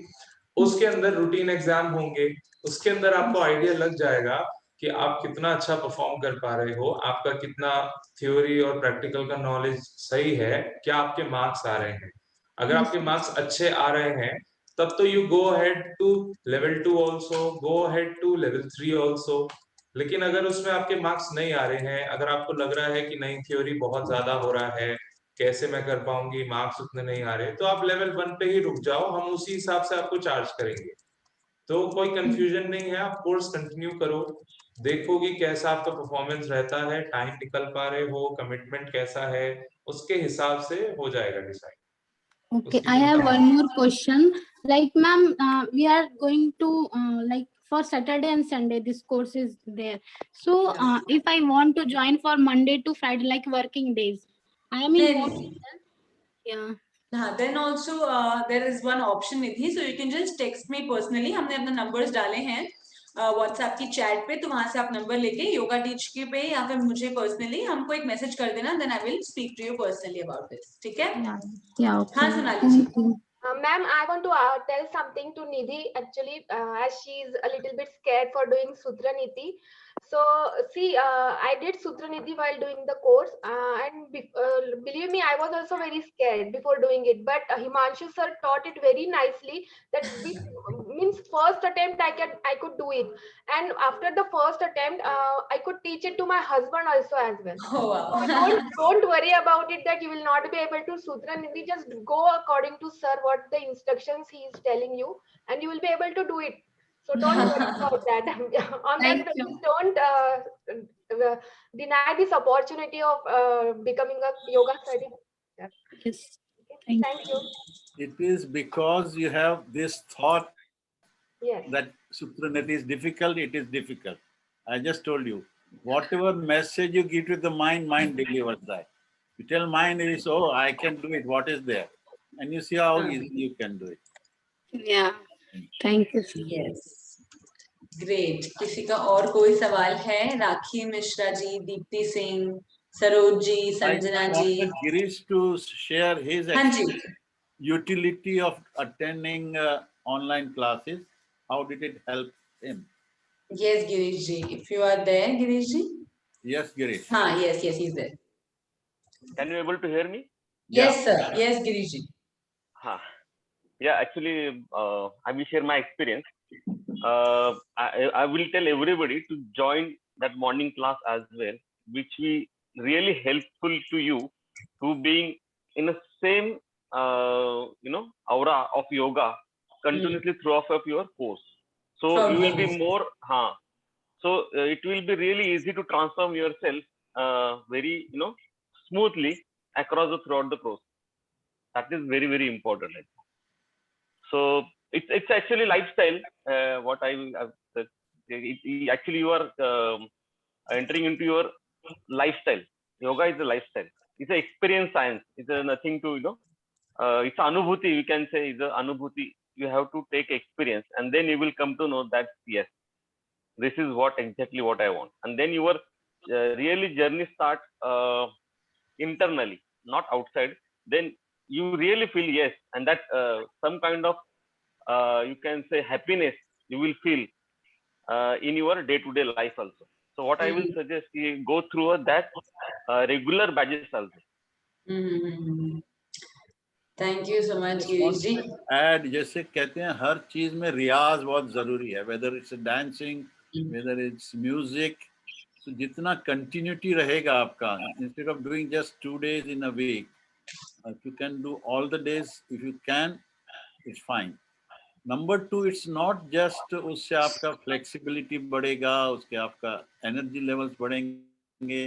उसके अंदर रूटीन एग्जाम होंगे, उसके अंदर आपको आइडिया लग जाएगा कि आप कितना अच्छा परफॉर्म कर पा रहे हो, आपका कितना थ्योरी और प्रैक्टिकल का नॉलेज सही है, क्या आपके मार्क्स आ रहे हैं। अगर आपके मार्क्स अच्छे आ रहे हैं तब तो you go ahead to level 2 also, go ahead to level 3 also. लेकिन अगर उसमें आपके मार्क्स नहीं आ रहे हैं, अगर आपको लग रहा है कि नहीं थ्योरी बहुत ज्यादा हो रहा है, कैसे मैं कर पाऊंगी, मार्क्स उतने नहीं आ रहे, तो आप लेवल 1 पे ही रुक जाओ, हम उसी हिसाब से आपको चार्ज करेंगे। तो कोई कंफ्यूजन नहीं है, आप कोर्स कंटिन्यू करो, देखोगी कैसा आपका परफॉर्मेंस रहता है, टाइम निकल पा रहे हो, कमिटमेंट कैसा है, उसके हिसाब से हो जाएगा decide. Okay, I have one more question. Like, ma'am, we are going to for Saturday and Sunday, this course is there. So, if I want to join for Monday to Friday, like working days, I am in morning. Yeah. Then also there is one option Nidhi, so you can just text me personally. हमने अपने numbers डाले हैं WhatsApp की chat पे, तो वहां से आप नंबर लेके योगा टीच के पे या फिर मुझे पर्सनली हमको एक मैसेज कर देना, then I will speak to you personally about this, ठीक है? हाँ सोनाली जी। Ma'am, I want to tell something to Nidhi. Actually, as she is a little bit scared for doing Sutra Niti. So, see, I did Sutra Niti while doing the course, and believe me, I was also very scared before doing it. But Himanshu sir taught it very nicely. That means first attempt I could do it, and after the first attempt, I could teach it to my husband also as well. Oh, wow. So don't worry about it that you will not be able to Sutra Niti. Just go according to sir what the instructions he is telling you, and you will be able to do it. So don't worry about that. On that basis, don't deny this opportunity of becoming a yoga certificate. Yes. Thank you. It is because you have this thought Yes. that Sutra Niti is difficult, it is difficult. I just told you, whatever message you give to the mind, mind delivers that. You tell mind is, oh, I can do it, what is there? And you see how easily you can do it. Yeah. Thank you. Yes. Great. किसी का और कोई सवाल है? राखी Mishra ji, Deepti Singh, Saroj ji, Sanjana ji. I want Girish to share his utility of attending online classes. How did it help him? Yes, Girish ji. If you are there, Girish ji. Yes, Girish. Yes, he's there. Can you able to hear me? Yes, sir. Yes, Girish ji. Yeah, actually, I will share my experience. I will tell everybody to join that morning class as well, which will really helpful to you to being in the same aura of yoga continuously throughout of your course. So you will be more so it will be really easy to transform yourself very smoothly across throughout the course. That is very, very important. So it's actually lifestyle. What I actually you are entering into your lifestyle. Yoga is a lifestyle. It's an experience science. It's nothing to it's anubhuti. You can say it's an anubhuti. You have to take experience, and then you will come to know that yes, this is exactly what I want. And then your really journey starts internally, not outside. Then you really feel yes, and that some kind of you can say happiness you will feel in your day-to-day life also. So what I will suggest is go through that regular badges also. Thank you so much, Girish ji. Add, जैसे कहते हैं हर चीज में रियाज बहुत जरूरी है, whether it's dancing, whether it's music. So जितना continuity रहेगा आपका, instead of doing just 2 days in a week, if you can do all the days, if you can, it's fine. Number 2, it's not just उससे आपका flexibility बढ़ेगा, उसके आपका energy levels बढ़ेंगे,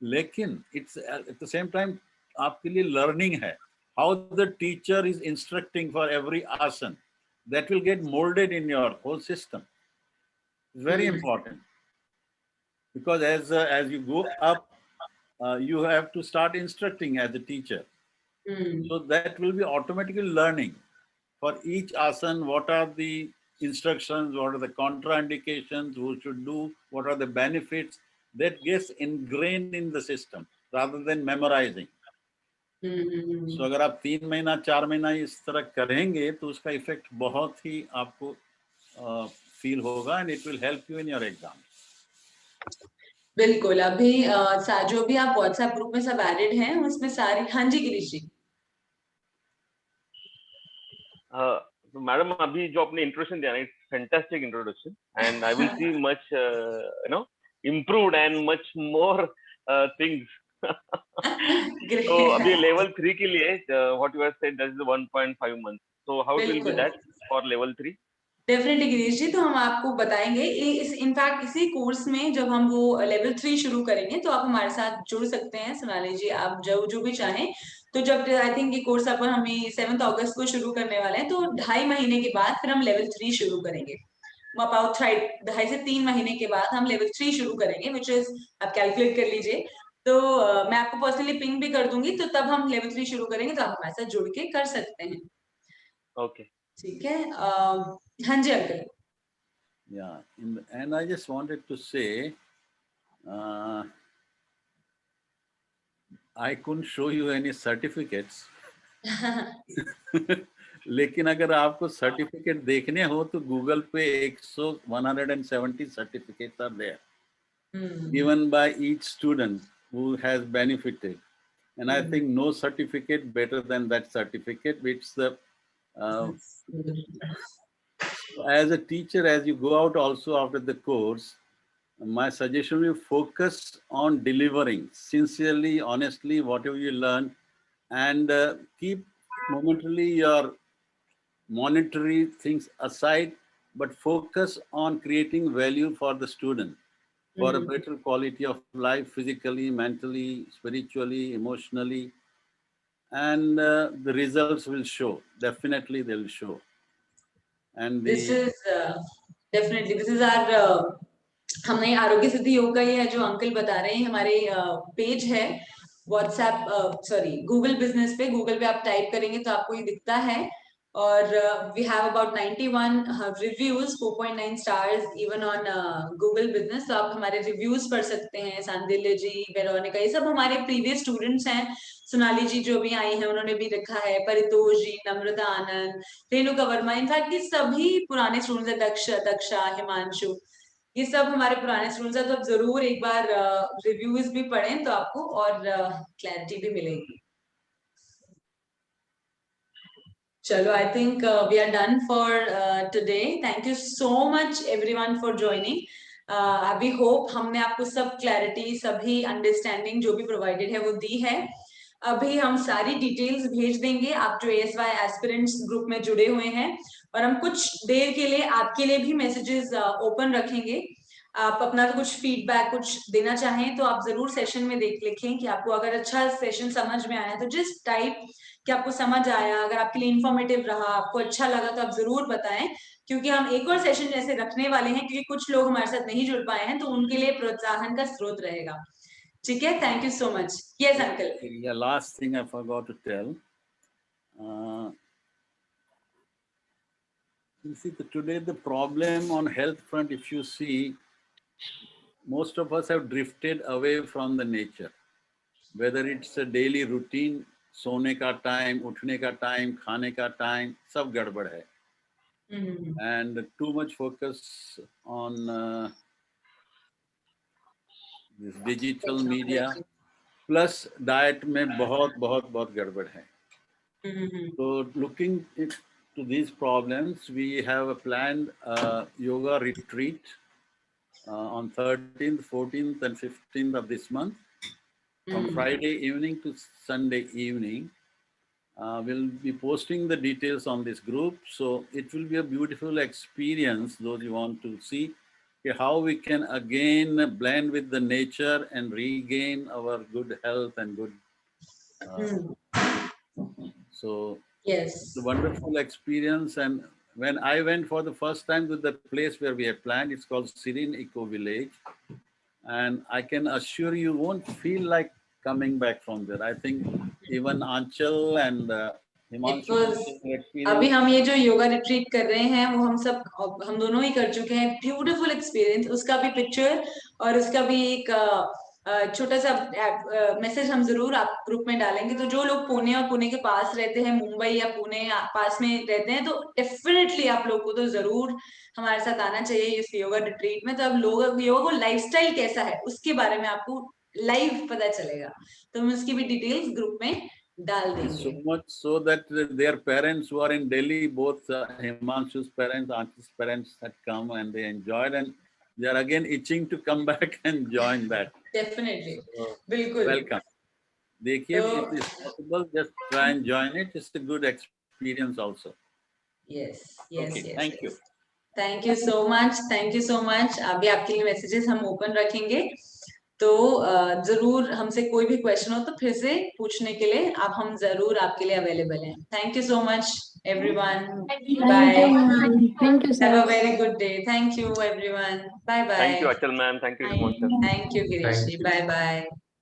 लेकिन it's at the same time आपके लिए learning है. How the teacher is instructing for every asana, that will get molded in your whole system. Very important, because as you go up, you have to start instructing as a teacher. So that will be automatically learning for each asana. What are the instructions? What are the contraindications? Who should do? What are the benefits? That gets ingrained in the system rather than memorizing. So अगर आप 3 महीना 4 महीना इस तरह करेंगे तो उसका effect बहुत ही आपको फील होगा, and it will help you in your exam. बिल्कुल. अभी जो भी आप व्हाट्सएप ग्रुप में सब एडेड हैं उसमें सारी. हाँ जी गिरीश जी. मैडम अभी जो आपने इंट्रोडक्शन दिया ना, it's fantastic introduction, and I will see much improved and much more things. So अभी level 3 के लिए what you have said, that is 1.5 months. So how it will be that for level 3? Definitely Girish ji, तो हम आपको बताएंगे. In fact इसी course में जब हम वो लेवल 3 शुरू करेंगे तो आप हमारे साथ जुड़ सकते हैं. सोनाली जी, आप जो भी चाहें. तो जब आई थिंक ये कोर्स अपन हमें 7 अगस्त को शुरू करने वाले हैं, तो 2.5 महीने के बाद फिर हम लेवल 3 शुरू करेंगे. अबाउट 2.5 से 3 महीने के बाद हम लेवल 3 शुरू करेंगे, विच इज आप कैलकुलेट कर लीजिए. तो मैं आपको पर्सनली पिंग भी कर दूंगी, तो तब हम लेवल 3 शुरू करेंगे, तो आप हमारे साथ जुड़ के कर सकते हैं. ओके, ठीक है. हाँ जी uncle. Yeah, and I just wanted to say, I couldn't show you any certificates. लेकिन अगर आपको सर्टिफिकेट देखने हो तो गूगल पे 170 certificates are there, given by each student who has benefited, and I think no certificate better than that certificate, which the as a teacher, as you go out also after the course, my suggestion will focus on delivering sincerely, honestly, whatever you learn, and keep momentarily your monetary things aside, but focus on creating value for the student, for a better quality of life, physically, mentally, spiritually, emotionally, and the results will show. Definitely they will show. And this is definitely, this is our हमने आरोग्य सिद्धि योग का ये है जो uncle बता रहे हैं. हमारे पेज है व्हाट्सएप, सॉरी गूगल बिजनेस पे. गूगल पे आप टाइप करेंगे तो आपको ये दिखता है. और we have about 91 reviews, 4.9 stars even on Google business. तो आप हमारे रिव्यूज पढ़ सकते हैं. सांदिल्य जी, वेरोनिका, ये सब हमारे प्रीवियस स्टूडेंट्स हैं. सोनाली जी जो भी आई हैं उन्होंने भी लिखा है. परितोष जी, नम्रता आनंद, रेणुका वर्मा, इनफैक्ट ये सभी पुराने स्टूडेंट्स हैं. दक्षा, हिमांशु, ये सब हमारे पुराने स्टूडेंट्स हैं. तो आप जरूर एक बार रिव्यूज भी पढ़ें तो आपको और क्लैरिटी भी मिलेगी. चलो, I think we are done for today. Thank you so much everyone for joining. We hope हमने आपको सब क्लैरिटी, सभी अंडरस्टैंडिंग जो भी प्रोवाइडेड है वो दी है. अभी हम सारी डिटेल्स भेज देंगे, आप जो ASY एस्पिरेंट्स ग्रुप में जुड़े हुए हैं, और हम कुछ देर के लिए आपके लिए भी मैसेजेस ओपन रखेंगे। आप अपना कुछ फीडबैक कुछ देना चाहें तो आप जरूर सेशन में लिखें कि आपको अगर अच्छा सेशन समझ में आया तो जिस टाइप कि आपको समझ आया, अगर आपके लिए इंफॉर्मेटिव रहा, आपको अच्छा लगा तो आप जरूर बताएं, क्योंकि हम एक और सेशन जैसे रखने वाले हैं, क्योंकि कुछ लोग हमारे साथ नहीं जुड़ पाए हैं, तो उनके लिए प्रोत्साहन का स्रोत रहेगा। ठीक है, thank you so much. Yes uncle. Yeah, last thing I forgot to tell. You see, today the problem on health front, if you see, most of us have drifted away from the nature. Whether it's a daily routine, सोने का time, उठने का time, खाने का time, सब गड़बड़ है. And too much focus on this digital media, plus diet में बहुत गड़बड़ है. So looking into these problems, we have a planned yoga retreat on 13th, 14th, and 15th of this month, from Friday evening to Sunday evening. We'll be posting the details on this group, so it will be a beautiful experience. Those you want to see how we can again blend with the nature and regain our good health and good. So yes, it's a wonderful experience. And when I went for the first time to the place where we have planned, it's called Serene Eco Village, and I can assure you won't feel like coming back from there. I think even Anchal and Himanshu, अभी हम ये जो yoga retreat कर रहे हैं वो हम दोनों ही कर चुके हैं। ब्यूटीफुल एक्सपीरियंस, उसका भी पिक्चर और उसका भी एक छोटा सा मैसेज हम जरूर आप ग्रुप में डालेंगे। तो जो लोग पुणे और पुणे के पास रहते हैं, मुंबई या पुणे पास में रहते हैं, तो डेफिनेटली आप लोग को तो जरूर हमारे साथ आना चाहिए इस योगा रिट्रीट में। तो अब लोग योगा को लाइफस्टाइल कैसा है उसके बारे में आपको लाइव पता चलेगा, तो हम उसकी भी डिटेल्स ग्रुप में डाल देंगे। So much so that their parents who are in Delhi, both Himanshu's parents, Aunty's parents had come and they enjoyed, and they are again itching to come back and join that. Definitely. So, बिल्कुल। welcome. देखिए, if it's possible, just try and join it. It's a good experience also. Yes. Okay, thank you. Thank you so much. Thank you so much. अभी आपके लिए messages हम open रखेंगे, तो जरूर हमसे कोई भी क्वेश्चन हो तो फिर से पूछने के लिए हम जरूर आपके लिए अवेलेबल हैं। Thank you so much everyone. Bye. Thank you, sir. Have a very good day. Thank you everyone. Bye bye. Thank you Achal ma'am. Thank you Himanshu. Thank you Girish. Bye bye.